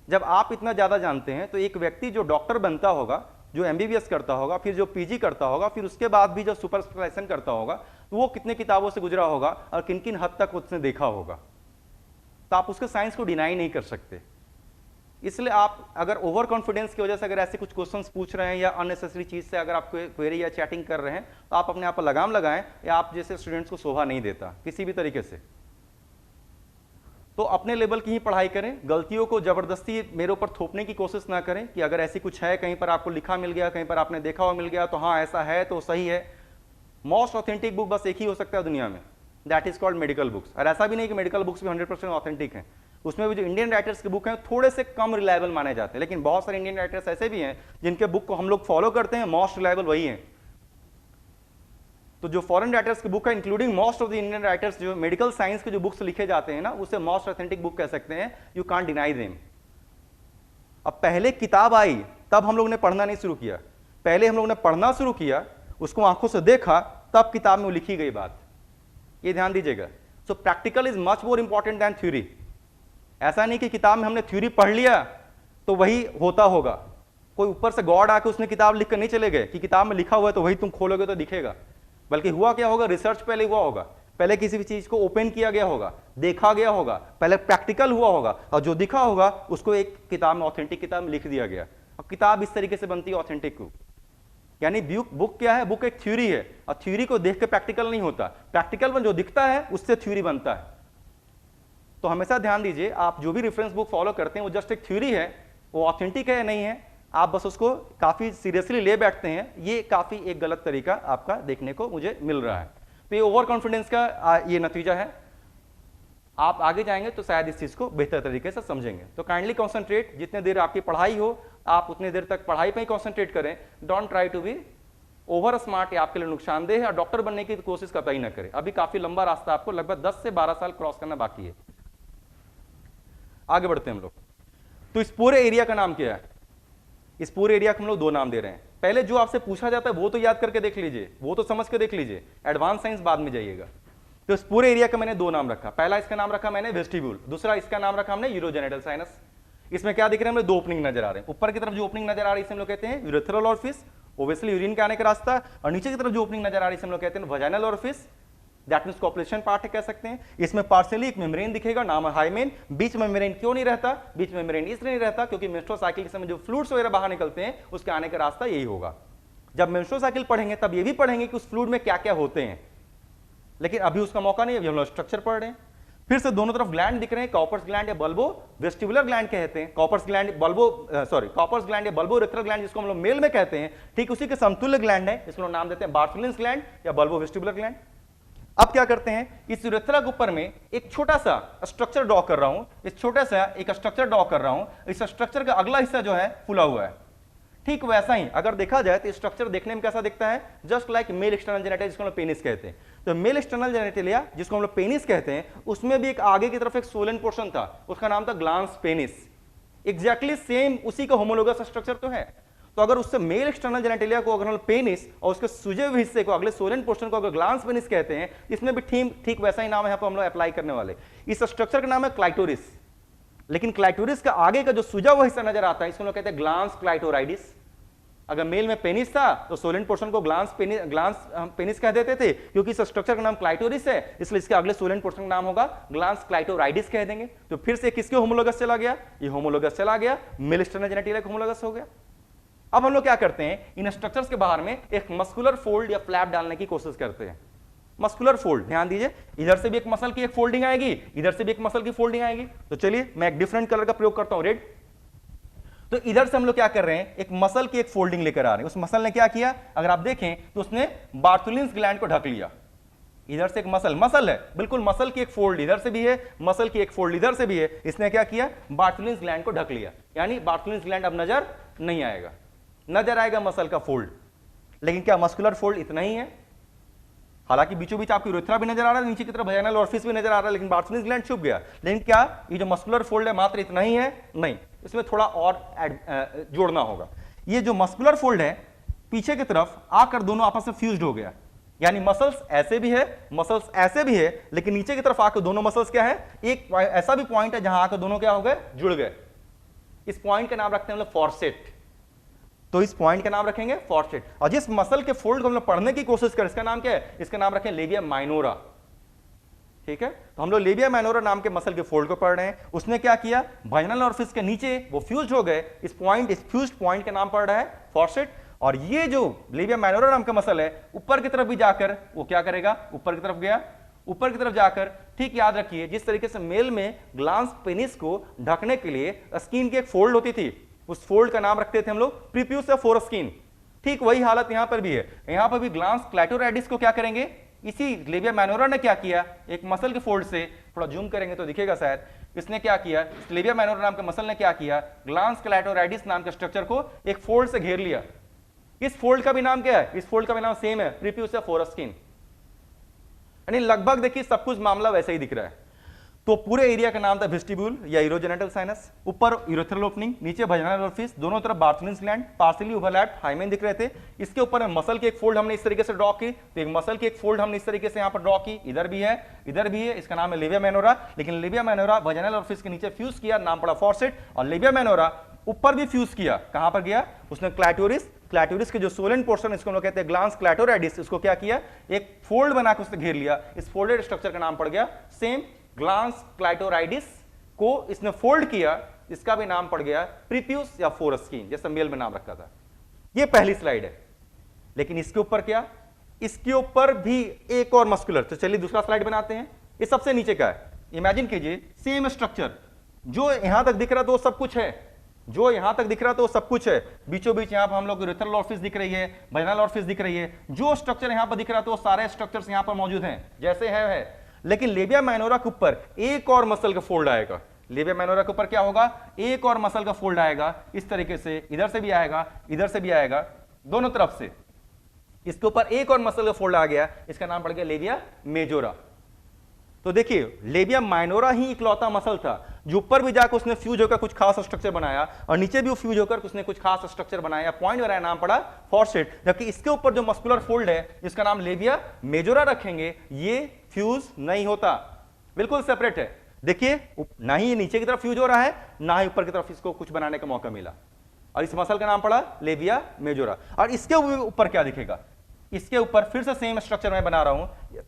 जब आप इतना ज्यादा जानते हैं तो एक व्यक्ति जो डॉक्टर बनता होगा, जो एमबीबीएस करता होगा, फिर जो पीजी करता होगा, फिर उसके बाद भी जो सुपर स्पेशलाइजेशन करता होगा, तो वो कितने किताबों से गुजरा होगा और किन किन हद तक उसने देखा होगा। तो आप उसके साइंस को डिनाई नहीं कर सकते। इसलिए आप अगर ओवर कॉन्फिडेंस की वजह से अगर ऐसे कुछ क्वेश्चंस पूछ रहे हैं या अननेसेसरी चीज से अगर आप क्वेरी या चैटिंग कर रहे हैं, तो आप अपने आप पर लगाम लगाएं, या आप जैसे स्टूडेंट्स को शोभा नहीं देता किसी भी तरीके से। तो अपने लेवल की ही पढ़ाई करें, गलतियों को जबरदस्ती मेरे ऊपर थोपने की कोशिश ना करें कि अगर ऐसी कुछ है, कहीं पर आपको लिखा मिल गया, कहीं पर आपने देखा हुआ मिल गया, तो हाँ ऐसा है तो सही है। मोस्ट ऑथेंटिक बुक बस एक ही हो सकता है दुनिया में, that is called medical books. और ऐसा भी नहीं कि मेडिकल बुक्स भी 100% ऑथेंटिक हैं, उसमें भी जो इंडियन राइटर्स के बुक हैं थोड़े से कम रिलायबल माने जाते हैं, लेकिन बहुत सारे इंडियन राइटर्स ऐसे भी हैं जिनके बुक को हम लोग फॉलो करते हैं, मोस्ट रिलायबल वही है। तो जो फॉरेन राइटर्स की बुक है, including most of the Indian writers, जो मेडिकल साइंस के जो बुक्स लिखे जाते हैं ना, उसे मोस्ट ऑथेंटिक बुक कह सकते हैं, यू कांट डिनाई देम। अब पहले किताब आई तब हम लोग ने पढ़ना नहीं शुरू किया, पहले हम लोग ने पढ़ना शुरू किया, उसको आंखों से देखा, तब किताब में वो लिखी गई बात। ये ध्यान दीजिएगा। So practical is much more important than theory. ऐसा नहीं कि किताब में हमने थ्योरी पढ़ लिया तो वही होता होगा। कोई ऊपर से गॉड आके उसने किताब लिख कर नहीं चले गए कि किताब में लिखा हुआ है तो वही तुम खोलोगे तो दिखेगा, बल्कि हुआ क्या होगा, रिसर्च पहले हुआ होगा, पहले किसी भी चीज को ओपन किया गया होगा, देखा गया होगा, पहले प्रैक्टिकल हुआ होगा, और जो दिखा होगा उसको एक किताब में, ऑथेंटिक किताब में लिख दिया गया। अब किताब इस तरीके से बनती है ऑथेंटिक को, यानी बुक क्या है, बुक एक थ्योरी है, और थ्योरी को देख के प्रैक्टिकल नहीं होता, प्रैक्टिकल में जो दिखता है उससे थ्योरी बनता है। तो हमेशा ध्यान दीजिए, आप जो भी रेफरेंस बुक फॉलो करते हैं वो जस्ट एक थ्योरी है, वो ऑथेंटिक है या नहीं है, आप बस उसको काफी सीरियसली ले बैठते हैं, ये काफी एक गलत तरीका आपका देखने को मुझे मिल रहा है। तो ये ओवर कॉन्फिडेंस का ये नतीजा है। आप आगे जाएंगे तो शायद इस चीज को बेहतर तरीके से समझेंगे। तो काइंडली कॉन्सेंट्रेट, जितने देर आपकी पढ़ाई हो आप उतने देर तक पढ़ाई पे ही कॉन्सेंट्रेट करें। Don't try to be over smart, ये आपके लिए नुकसानदेह है, और डॉक्टर बनने की कोशिश कतई ना करें। अभी काफी लंबा रास्ता आपको लगभग 10 से 12 साल क्रॉस करना बाकी है। आगे बढ़ते हैं हम लोग। तो इस पूरे एरिया का नाम क्या है? इस पूरे एरिया को हम लोग 2 नाम दे रहे हैं। पहले जो आपसे पूछा जाता है वो तो याद करके देख लीजिए, वो तो समझ के देख लीजिए, एडवांस साइंस बाद में जाइएगा। तो इस पूरे एरिया का मैंने 2 नाम रखा। पहला इसका नाम रखा मैंने वेस्टिब्यूल, दूसरा इसका नाम रखा हमने यूरोजेनिटल साइनस। इसमें क्या दिख रहा है, हमें 2 ओपनिंग नजर आ रहे हैं। ऊपर की तरफ जो ओपनिंग नजर आ रही है इसे हम लोग कहते हैं यूरेथ्रल ओरिफिस, ओब्वियसली यूरिन के आने का रास्ता, और नीचे की तरफ जो ओपनिंग नजर आ रही है इसे हम लोग कहते हैं vaginal orifice, that means copulation part है कह सकते हैं। इसमें पार्शियली एक मेम्ब्रेन दिखेगा, नाम है हाइमेन। बीच में मेम्ब्रेन क्यों नहीं रहता? बीच में मेम्ब्रेन इसलिए नहीं रहता क्योंकि मेंस्ट्रुअल साइकिल के समय जो फ्लूइड्स वगैरह बाहर निकलते हैं उसके आने का रास्ता यही होगा। जब मेंस्ट्रुअल साइकिल पढ़ेंगे तब ये भी पढ़ेंगे कि उस फ्लूइड में क्या क्या होते हैं, लेकिन अभी उसका मौका नहीं है, अभी हम लोग स्ट्रक्चर पढ़ रहे हैं। फिर से दोनों तरफ ग्लैंड दिख रहे हैं, कॉपर्स ग्लैंड या बल्बो वेस्टिबुलर ग्लैंड कहते हैं, कॉपर्स ग्लैंड कॉपर्स ग्लैंड या बल्बो रेथ्रल ग्लैंड जिसको हम लोग मेल में कहते हैं, ठीक उसी के समतुल्य ग्लैंड है, इसको नाम देते हैं बार्थोलिन्स ग्लैंड या बल्बो वेस्टिबुलर ग्लैंड। अब क्या करते हैं, इस यूरेथ्रा के ऊपर में एक छोटा सा स्ट्रक्चर ड्रॉ कर रहा हूं, इस छोटा सा एक स्ट्रक्चर ड्रॉ कर रहा हूं, इस स्ट्रक्चर का अगला हिस्सा जो है फुला हुआ है। ठीक वैसा ही अगर देखा जाए तो स्ट्रक्चर देखने में कैसा दिखता है, just like male external genital जिसको हम लोग पेनिस कहते हैं। तो मेल एक्सटर्नल जेनिटलिया जिसको हम लोग पेनिस कहते हैं, उसमें भी एक आगे की तरफ एक सोलन पोर्शन था, उसका नाम था ग्लांस पेनिस। एग्जैक्टली सेम उसी का होमोलोगस स्ट्रक्चर तो है। तो अगर उससे मेल एक्सटर्नल जेनिटलिया को अगर हम पेनिस और उसके सूजे हुए हिस्से को अगले सोलन पोर्शन को अगर ग्लांस पेनिस कहते हैं, इसमें भी ठीक वैसा ही नाम है यहाँ पर हम लोग अप्लाई करने वाले। इस स्ट्रक्चर का नाम है क्लाइटोरिस, लेकिन क्लाइटोरिस का आगे का जो सूजा हुआ हिस्सा नजर आता है इसको हम लोग कहते हैं ग्लांस क्लाइटोराइडिस। अगर मेल में पेनिस था तो सोलेंट पोर्शन को ग्लांस पेनिस कह देते थे, क्योंकि इस स्ट्रक्चर का नाम क्लाइटोरिस है, इसलिए इसके अगले सोलेंट पोर्शन का नाम होगा ग्लांस क्लाइटोराइडिस कह देंगे। तो फिर से किसके होमोलोगस चला गया, ये होमोलोगस चला गया, मेल एक्सटर्नल जेनिटलिया का होमोलोगस हो गया। अब हम लोग क्या करते हैं, इन स्ट्रक्चर्स के बाहर में एक मस्कुलर फोल्ड या फ्लैप डालने की कोशिश करते हैं। मस्कुलर फोल्ड, ध्यान दीजिए, इधर से भी एक मसल की एक फोल्डिंग आएगी, इधर से भी एक मसल की फोल्डिंग आएगी। तो चलिए मैं एक डिफरेंट कलर का प्रयोग करता हूं, रेड। तो इधर से हम लोग क्या कर रहे हैं, एक मसल की एक फोल्डिंग लेकर आ रहे हैं। उस मसल ने क्या किया, अगर आप देखें तो उसने बार्थोलिन्स ग्लैंड को ढक लिया। इधर से एक मसल है, बिल्कुल मसल की एक फोल्ड इधर से भी है, मसल की एक फोल्ड इधर से भी है, इसने क्या किया, बार्थोलिन्स ग्लैंड को ढक लिया। यानी बार्थोलिन्स ग्लैंड अब नजर नहीं आएगा, नजर आएगा मसल का फोल्ड। लेकिन क्या मस्कुलर फोल्ड इतना ही है? हालांकि बीचों बीच आपकी यूरेथ्रा भी नजर आ रहा है, नीचे की तरफ वजाइनल ओरिफिस भी नजर आ रहा है, लेकिन बार्थोलिन्स ग्लैंड छुप गया। लेकिन क्या ये जो मस्कुलर फोल्ड है मात्र इतना ही है? नहीं, इसमें थोड़ा और जोड़ना होगा। ये जो मस्कुलर फोल्ड है पीछे की तरफ आकर दोनों आपस में फ्यूज्ड हो गया, यानी मसल्स ऐसे भी है, मसल्स ऐसे भी है, लेकिन नीचे की तरफ आकर दोनों मसल्स क्या है, एक ऐसा भी पॉइंट है जहां आकर दोनों क्या हो गए, जुड़ गए। इस पॉइंट का नाम रखते हैं हम लोग फॉर्सेट। तो इस पॉइंट का नाम रखेंगे फॉर्सेट। और जिस मसल के फोल्ड को हम लोग पढ़ने की कोशिश करें, इसका नाम क्या है, इसका नाम रखें लेबिया माइनोरा। ठीक है, तो हम लोग लेबिया माइनोरा नाम के मसल के फोल्ड को पढ़ रहे हैं। उसने क्या किया, वाजिनल ओरिफिस के नीचे वो फ्यूज हो गए, इस फ्यूज्ड पॉइंट का नाम पड़ रहा है फॉर्सेट। और ये जो लेबिया माइनोरा नाम का मसल है ऊपर की तरफ भी जाकर वो क्या करेगा, ऊपर की तरफ गया, ऊपर की तरफ जाकर, ठीक याद रखिए, जिस तरीके से मेल में ग्लांस पेनिस को ढकने के लिए स्किन की एक फोल्ड होती थी, उस फोल्ड का नाम रखते थे हम लोग प्रीप्यूस या फोरस्किन। ठीक वही हालत यहां पर भी है। यहां पर भी ग्लांस क्लाइटोराइडिस को क्या करेंगे, इसी लेबिया माइनोरा ने क्या किया, एक मसल के फोल्ड से, थोड़ा जूम करेंगे तो दिखेगा शायद, इसने क्या किया, लेबिया माइनोरा नाम के मसल ने क्या किया, ग्लांस क्लाइटोराइडिस नाम के स्ट्रक्चर को एक फोल्ड से घेर लिया। इस फोल्ड का भी नाम क्या है, इस फोल्ड का भी नाम सेम है, प्रीप्यूस या फोरस्किन। यानी लगभग देखिए सब कुछ मामला वैसे ही दिख रहा है। तो पूरे एरिया का नाम था वेस्टिब्यूल या यूरोजेनिटल साइनस। ऊपर यूरेथ्रल ओपनिंग, नीचे वाजिनल ओरिफिस, दोनों तरफ Bartholin's gland, partially overlap hymen दिख रहे थे। इसके ऊपर मसल की एक फोल्ड हमने इस तरीके से ड्रॉ की, तो एक मसल की एक फोल्ड हमने इस तरीके से यहां पर ड्रॉ की, इधर भी है, इधर भी है, इसका नाम है लेबिया माइनोरा। लेकिन लेबिया माइनोरा वाजिनल ओरिफिस के नीचे फ्यूज किया, नाम पड़ा फॉर्सेट। और लेबिया माइनोरा ऊपर भी फ्यूज किया, कहां पर गया उसने, क्लैटोरिस, क्लैटोरिस के जो सोलन पोर्शन इसको हम लोग कहते हैं ग्लांस क्लैटोराइडिस, इसको क्या किया, एक फोल्ड बना के उसने घेर लिया, इस फोल्डेड स्ट्रक्चर का नाम पड़ गया सेम ग्लांस क्लैटोराइडिस को इसने फोल्ड किया, इसका भी नाम पड़ गया प्रीप्यूस या फोरस्कीन, जैसा मेल में नाम रखा था। ये पहली स्लाइड है। लेकिन इसके ऊपर क्या, इसके ऊपर भी एक और मस्कुलर, तो चलिए दूसरा स्लाइड बनाते हैं। ये सबसे नीचे का है, इमेजिन कीजिए सेम स्ट्रक्चर, जो यहां तक दिख रहा तो सब कुछ है, जो यहां तक दिख रहा तो सब कुछ है, बीचों बीच यहां पर हम लोग यूरेथ्रल ऑर्फिस दिख रही है, वाइनल ऑर्फिस दिख रही है, जो स्ट्रक्चर यहां पर दिख रहा तो सारे स्ट्रक्चर्स यहां पर मौजूद हैं जैसे है। लेकिन लेबिया माइनोरा के ऊपर एक और मसल का फोल्ड आएगा, लेबिया माइनोरा के ऊपर क्या होगा, एक और मसल का फोल्ड आएगा, इस तरीके से इधर से भी आएगा, इधर से भी आएगा, दोनों तरफ से इसके ऊपर एक और मसल का फोल्ड आ गया, इसका नाम पड़ गया लेबिया मेजोरा। तो देखिए लेबिया माइनोरा ही इकलौता मसल था जो ऊपर भी जाकर उसने फ्यूज होकर कुछ खास स्ट्रक्चर बनाया और नीचे भी फ्यूज होकर उसने कुछ खास स्ट्रक्चर बनाया, पॉइंट बनाया, नाम पड़ा फॉर्सेट। जबकि इसके ऊपर जो मस्कुलर फोल्ड है जिसका नाम लेबिया मेजोरा रखेंगे, ये फ्यूज नहीं होता, बिल्कुल सेपरेट है। देखिए ना ही ये नीचे की तरफ फ्यूज हो रहा है, ना ही ऊपर की तरफ इसको कुछ बनाने का मौका मिला, और इस मसल का नाम पड़ा लेबिया मेजोरा। और इसके ऊपर क्या दिखेगा, इसके ऊपर फिर से सेम स्ट्रक्चर मैं बना रहा हूं,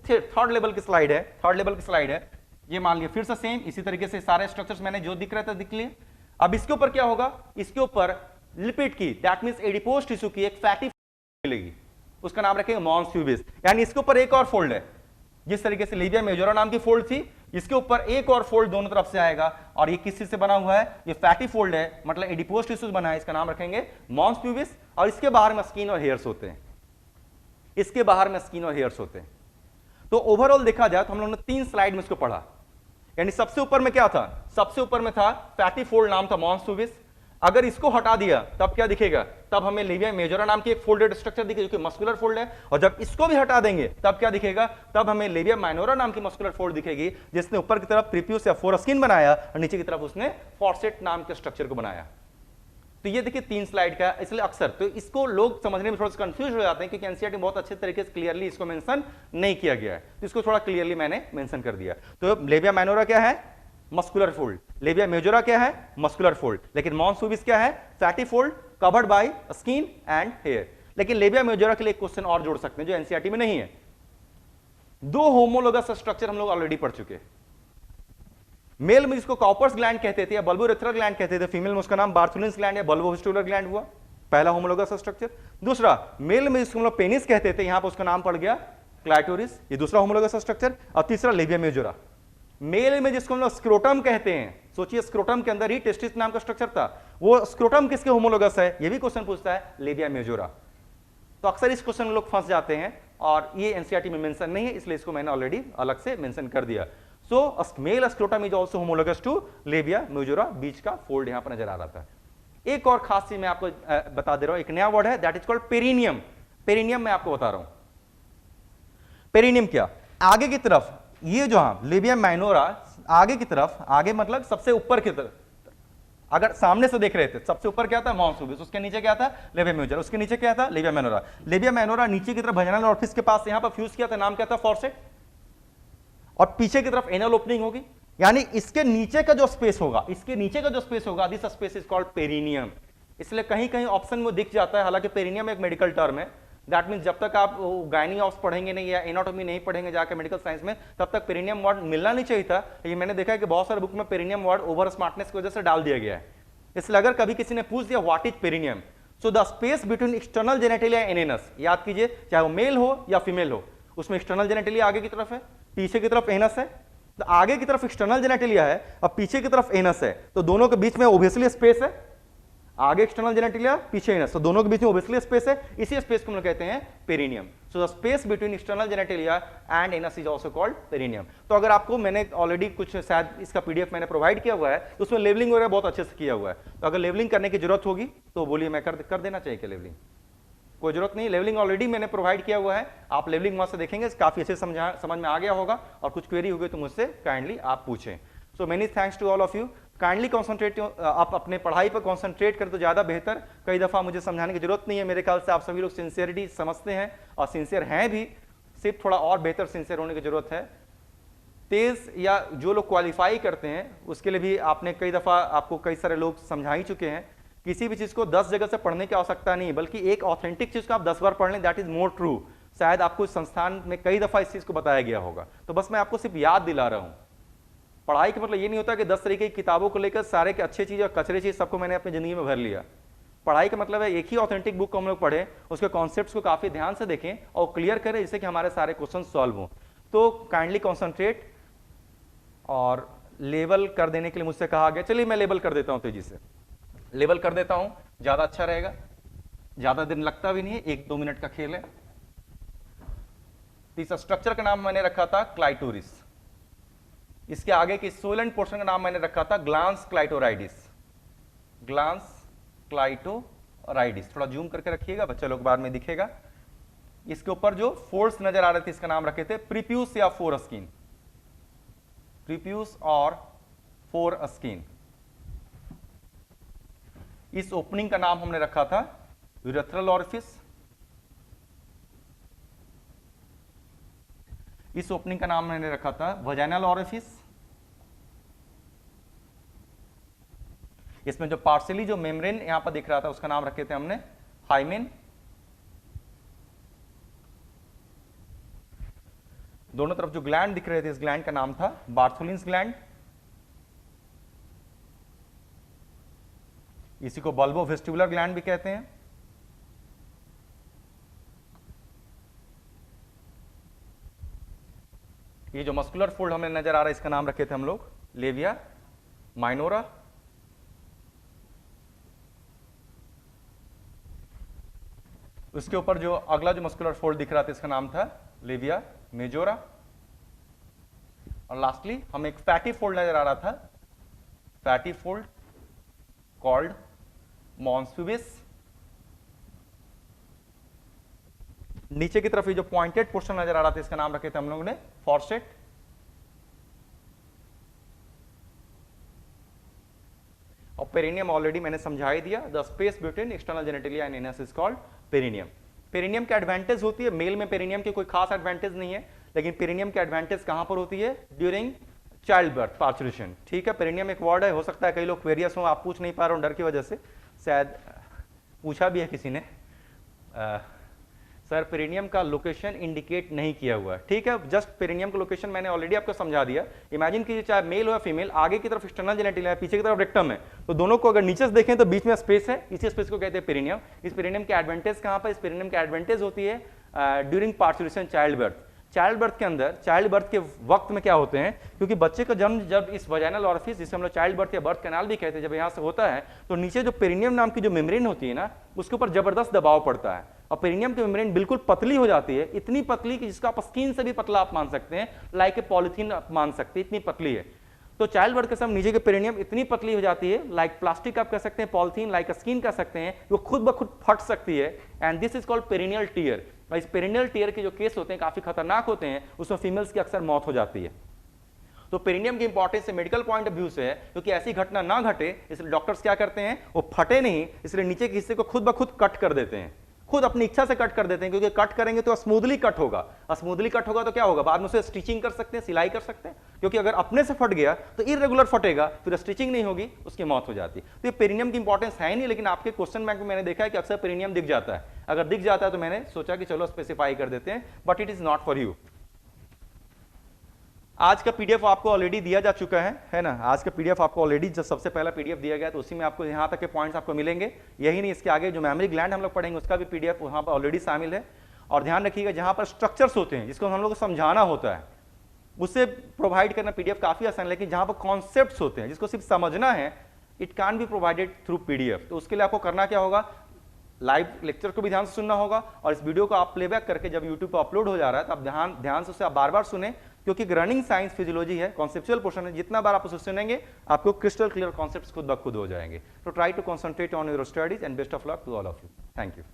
थर्ड लेवल की स्लाइड है, थर्ड लेवल की स्लाइड है, ये मान लिया फिर से सेम इसी तरीके से सारे स्ट्रक्चर्स मैंने जो दिख रहे थे दिख लिए। अब इसके ऊपर क्या होगा, इसके ऊपर लिपिड की, दैट मींस एडिपोज टिश्यू की एक फैटी मिलेगी, उसका नाम रखेंगे मॉन्स प्यूबिस। यानी इसके ऊपर एक और फोल्ड है, जिस तरीके से लेबिया मेजोरा नाम की फोल्ड थी, इसके ऊपर एक और फोल्ड दोनों तरफ से आएगा, और ये किस चीज से बना हुआ है, ये फैटी फोल्ड है, मतलब एडिपोज टिश्यू बना है, इसका नाम रखेंगे मॉन्स प्यूबिस। और इसके बाहर में स्किन और हेयर्स होते हैं, इसके बाहर में स्किन और हेयर्स होते हैं। तो ओवरऑल देखा जाए तो हम लोगों ने 3 स्लाइड में इसको पढ़ा। यानी सबसे ऊपर में क्या था, सबसे ऊपर में था फैटी फोल्ड, नाम था मॉन्स प्यूबिस। अगर इसको हटा दिया तब क्या दिखेगा, तब हमें लेबिया मेजोरा नाम की एक फोल्डेड स्ट्रक्चर दिखेगी जो कि मस्कुलर फोल्ड है। और जब इसको भी हटा देंगे तब क्या दिखेगा, तब हमें लेबिया माइनोरा नाम की मस्कुलर फोल्ड दिखेगी, जिसने ऊपर की तरफ प्रीप्यूस या फोरस्किन बनाया और नीचे की तरफ उसने फॉर्सेट नाम के स्ट्रक्चर को बनाया। तो ये देखिए 3 स्लाइड का, इसलिए अक्सर तो इसको लोग समझने में थोड़ा सा कंफ्यूज हो जाते हैं क्योंकि एनसीईआरटी में बहुत अच्छे तरीके से क्लियरली इसको मेंशन नहीं किया गया है, तो इसको थोड़ा क्लियरली मैंने मेंशन कर दिया। तो लेबिया माइनोरा क्या है, मस्कुलर फोल्ड, लेबिया मेजोरा क्या है, मस्कुलर फोल्ड, लेकिन मॉन्स प्यूबिस क्या है, fatty fold covered by skin and hair. लेकिन लेबिया मेजोरा के लिए एक क्वेश्चन और जोड़ सकते हैं जो एनसीईआरटी में नहीं है। 2 होमोलोगस स्ट्रक्चर हम लोग ऑलरेडी पढ़ चुके हैं। मेल में जिसको कॉपर्स ग्लैंड कहते थे या बल्बोरेथ्रल ग्लैंड कहते थे, फीमेल में उसका नाम बार्थुलिन्स ग्लैंड या बल्बोवेस्टिबुलर ग्लैंड हुआ, पहला होमोलोगस स्ट्रक्चर। दूसरा मेल में जिसको हम लोग पेनिस कहते थे, यहां पर उसका नाम पड़ गया क्लाइटोरिस, ये दूसरा होमोलोगस स्ट्रक्चर। और तीसरा लेबिया मेजोरा। मेल में जिसको हम लोग स्क्रोटम कहते हैं, सोचिए स्क्रोटम के अंदर ही टेस्टिस नाम का स्ट्रक्चर था, वो स्क्रोटम किसके होमोलोगस है, ये भी क्वेश्चन पूछता है, लेबिया मेजोरा। तो अक्सर इस क्वेश्चन में लोग फंस जाते हैं और ये एनसीईआरटी में मेंशन नहीं है, इसलिए इसको मैंने ऑलरेडी अलग से मेंशन कर दिया। So male scrotum is also homologous to labia majora, बीच का फोल्ड यहां पर नजर आ रहा था। एक और खास चीज मैं आपको बता दे रहा हूं, एक नया वर्ड है that is called perineum. Perineum मैं आपको बता रहा हूं, पेरिनियम क्या, आगे की तरफ ये जो लेबिया माइनोरा आगे की तरफ, आगे मतलब सबसे ऊपर की तरफ, अगर सामने से देख रहे थे सबसे ऊपर क्या था मॉन्स प्यूबिस, उसके नीचे क्या था लेबिया मेजोरा, उसके नीचे क्या था लेबिया माइनोरा। लेबिया माइनोरा नीचे की तरफ वजाइनल ऑरिफिस के पास यहां पर फ्यूज किया था, नाम क्या था फॉर्सेट, और पीछे की तरफ एनल ओपनिंग होगी। यानी इसके नीचे का जो स्पेस होगा, इसके नीचे का जो स्पेस होगा, this space is called perineum. इसलिए कहीं कहीं ऑप्शन में दिख जाता है, हालांकि पेरिनियम एक मेडिकल टर्म है, दैट मींस जब तक आप गायनी ऑप्स पढ़ेंगे नहीं या एनाटॉमी नहीं पढ़ेंगे जाकर मेडिकल साइंस में, तब तक पेरिनियम वर्ड मिलना नहीं चाहिए था। ये मैंने देखा है कि बहुत सारे बुक में पेरिनियम वर्ड ओवर स्मार्टनेस की वजह से डाल दिया गया है। इसलिए अगर कभी किसी ने पूछ दिया what is perineum, so the space between external genitalia and anus, याद कीजिए चाहे वो मेल हो या फीमेल हो, उसमें एक्सटर्नल जेनेटिलिया आगे की तरफ है, पीछे की तरफ एनस है। तो आगे की तरफ एक्सटर्नल जेनेटिलिया है और पीछे की तरफ एनस है, तो दोनों के बीच में ओब्वियसली स्पेस है, आगे एक्सटर्नल जेनेटिलिया पीछे एनस, तो दोनों के बीच में ओब्वियसली स्पेस है, इसी स्पेस को हम लोग कहते हैं perineum. So the space between external genitalia and anus is also called perineum. तो अगर आपको, मैंने ऑलरेडी कुछ शायद इसका पीडीएफ मैंने प्रोवाइड किया हुआ है, तो उसमें लेवलिंग वगैरह बहुत अच्छे से किया हुआ है, तो अगर लेवलिंग करने की जरूरत होगी तो बोलिए, मैं कर देना चाहिए क्या लेवलिंग, कोई जरूरत नहीं, लेवलिंग ऑलरेडी मैंने प्रोवाइड किया हुआ है, आप लेवलिंग वहां से देखेंगे, काफी अच्छे समझ में आ गया होगा, और कुछ क्वेरी होगी तो मुझसे काइंडली आप पूछें। So many thanks to all of you, kindly concentrate, आप अपने पढ़ाई पर कॉन्सेंट्रेट करें तो ज्यादा बेहतर। कई दफा मुझे समझाने की जरूरत नहीं है, मेरे ख्याल से आप सभी लोग सिंसियरिटी समझते हैं और सिंसियर हैं भी, सिर्फ थोड़ा और बेहतर सिंसियर होने की जरूरत है। तेज या जो लोग क्वालिफाई करते हैं उसके लिए भी आपने कई दफा, आपको कई सारे लोग समझा ही चुके हैं किसी भी चीज को 10 जगह से पढ़ने की आवश्यकता नहीं है, बल्कि एक ऑथेंटिक चीज को आप 10 बार पढ़ लें, दैट इज मोर ट्रू। शायद आपको इस संस्थान में कई दफा इस चीज को बताया गया होगा, तो बस मैं आपको सिर्फ याद दिला रहा हूं। पढ़ाई का मतलब ये नहीं होता कि 10 तरीके की किताबों को लेकर सारे के अच्छी चीज और कचरे चीज सबको मैंने अपनी जिंदगी में भर लिया। पढ़ाई का मतलब है एक ही ऑथेंटिक बुक को हम लोग पढ़ें, उसके कॉन्सेप्ट्स को काफी ध्यान से देखें और क्लियर करें, जिससे कि हमारे सारे क्वेश्चन सॉल्व हों। तो काइंडली कॉन्सेंट्रेट। और लेबल कर देने के लिए मुझसे कहा गया, चलिए मैं लेबल कर देता हूं, तेजी से लेबल कर देता हूं, ज्यादा अच्छा रहेगा, ज्यादा दिन लगता भी नहीं है, 1-2 मिनट का खेल है। इस स्ट्रक्चर का नाम मैंने रखा था क्लाइटोरिस, इसके आगे की सोलेंट पोर्शन का नाम मैंने रखा था ग्लांस क्लाइटोराइडिस। ग्लांस क्लाइटोराइडिस, थोड़ा जूम करके रखिएगा, बच्चा लोग बाद में दिखेगा। इसके ऊपर जो फोर्स नजर आ रहे थे, इसका नाम रखे थे प्रीप्यूस या फोरस्किन, प्रीप्यूस और फोरस्किन। इस ओपनिंग का नाम हमने रखा था यूरेथ्रल ऑरिफिस, इस ओपनिंग का नाम मैंने रखा था वजाइनल ऑरिफिस। इसमें जो पार्शियली जो मेम्ब्रेन यहां पर दिख रहा था उसका नाम रखे थे हमने हाइमेन। दोनों तरफ जो ग्लैंड दिख रहे थे, इस ग्लैंड का नाम था बार्थोलिन्स ग्लैंड। इसी को बल्बो वेस्टिबुलर ग्लैंड भी कहते हैं। ये जो मस्कुलर फोल्ड हमें नजर आ रहा है, इसका नाम रखे थे हम लोग लेविया माइनोरा। उसके ऊपर जो अगला जो मस्कुलर फोल्ड दिख रहा था, इसका नाम था लेविया मेजोरा। और लास्टली हमें एक फैटी फोल्ड नजर आ रहा था, fatty fold called mons pubis. नीचे की तरफ ये जो पॉइंटेड पोर्शन नजर आ रहा था, इसका नाम रखे थे हम लोगों ने फॉर्सेट। और पेरिनियम ऑलरेडी मैंने समझा ही दिया, the space between external genitalia and anus is called perineum. Perineum की एडवांटेज होती है, मेल में पेरिनियम की कोई खास एडवांटेज नहीं है, लेकिन पेरिनियम की एडवांटेज कहां पर होती है? During child birth parturition. ठीक है, पेरिनियम एक वर्ड है, हो सकता है कई लोग क्वेरियस हो, आप पूछ नहीं पा रहे हो डर की वजह से, शायद पूछा भी है किसी ने, सर पेरिनियम का लोकेशन इंडिकेट नहीं किया हुआ है। ठीक है, जस्ट पेरिनियम का लोकेशन मैंने ऑलरेडी आपको समझा दिया। इमेजिन कीजिए चाहे मेल हो या फीमेल, आगे की तरफ एक्सटर्नल जेनिटलिया है, पीछे की तरफ रेक्टम है, तो दोनों को अगर नीचे से देखें तो बीच में स्पेस है, इसी स्पेस को कहते हैं पेरिनियम। इस पेरिनियम की एडवांटेज कहां पर? इस पेरिनियम की एडवांटेज होती है during parturition child birth. Child birth के अंदर, चाइल्ड बर्थ के वक्त में क्या होते हैं, क्योंकि बच्चे का जन्म जब इस वजाइनल ऑरिफिस, जिसे हम लोग चाइल्ड बर्थ या बर्थ कैनाल भी कहते हैं, जब यहाँ से होता है, तो नीचे जो पेरिनियम नाम की जो मेम्ब्रेन होती है ना, उसके ऊपर जबरदस्त दबाव पड़ता है और पेरिनियम की मेम्ब्रेन बिल्कुल पतली हो जाती है, इतनी पतली कि जिसका आप स्किन से भी पतला आप मान सकते हैं, लाइक ए पॉलिथीन आप मान सकते हैं, इतनी पतली है। तो चाइल्ड बर्थ के समय नीचे के पेरिनियम इतनी पतली हो जाती है, लाइक प्लास्टिक आप कह सकते हैं, पॉलिथीन, लाइक स्किन कह सकते हैं, वो खुद ब खुद फट सकती है, and this is called perennial tier. इस पेरिनियल टीयर के जो केस होते हैं काफी खतरनाक होते हैं, उसमें फीमेल्स की अक्सर मौत हो जाती है। तो पेरिनियम की importance medical point of view से है, क्योंकि ऐसी घटना ना घटे इसलिए डॉक्टर्स क्या करते हैं, वो फटे नहीं इसलिए नीचे के हिस्से को खुद ब खुद कट कर देते हैं, खुद अपनी इच्छा से कट कर देते हैं, क्योंकि कट करेंगे तो स्मूथली कट होगा, और स्मूथली कट होगा तो क्या होगा, बाद में उसे स्टिचिंग कर सकते हैं, सिलाई कर सकते हैं, क्योंकि अगर अपने से फट गया तो इरेगुलर फटेगा, फिर स्टिचिंग नहीं होगी, उसकी मौत हो जाती है। तो ये पेरिनियम की इंपॉर्टेंस है नहीं, लेकिन आपके क्वेश्चन बैंक में मैंने देखा है कि अक्सर पेरिनियम दिख जाता है। अगर दिख जाता है तो मैंने सोचा कि चलो स्पेसिफाई कर देते हैं, but it is not for you. आज का पीडीएफ आपको ऑलरेडी दिया जा चुका है ना, आज का पीडीएफ आपको ऑलरेडी जब सबसे पहला पीडीएफ दिया गया तो उसी में आपको यहाँ तक के पॉइंट्स आपको मिलेंगे। यही नहीं, इसके आगे जो मेमोरी ग्लैंड हम लोग पढ़ेंगे उसका भी पीडीएफ वहाँ पर ऑलरेडी शामिल है। और ध्यान रखिएगा, जहाँ पर स्ट्रक्चर्स होते हैं जिसको हम लोग को समझाना होता है, उससे प्रोवाइड करना पीडीएफ काफी आसान है, लेकिन जहाँ पर कॉन्सेप्ट्स होते हैं जिसको सिर्फ समझना है, it can be provided through PDF. तो उसके लिए आपको करना क्या होगा, लाइव लेक्चर को भी ध्यान से सुनना होगा, और इस वीडियो को आप प्लेबैक करके जब यूट्यूब पर अपलोड हो जा रहा है तो आप ध्यान से उसे आप बार बार सुने, क्योंकि रनिंग साइंस फिजियोलॉजी है, कॉन्सेप्चुअल पोर्शन है, जितना बार आप उसे सुनेंगे आपको क्रिस्टल क्लियर कॉन्सेप्ट्स खुद ब खुद हो जाएंगे। तो try to concentrate on your studies and best of luck to all of you. Thank you.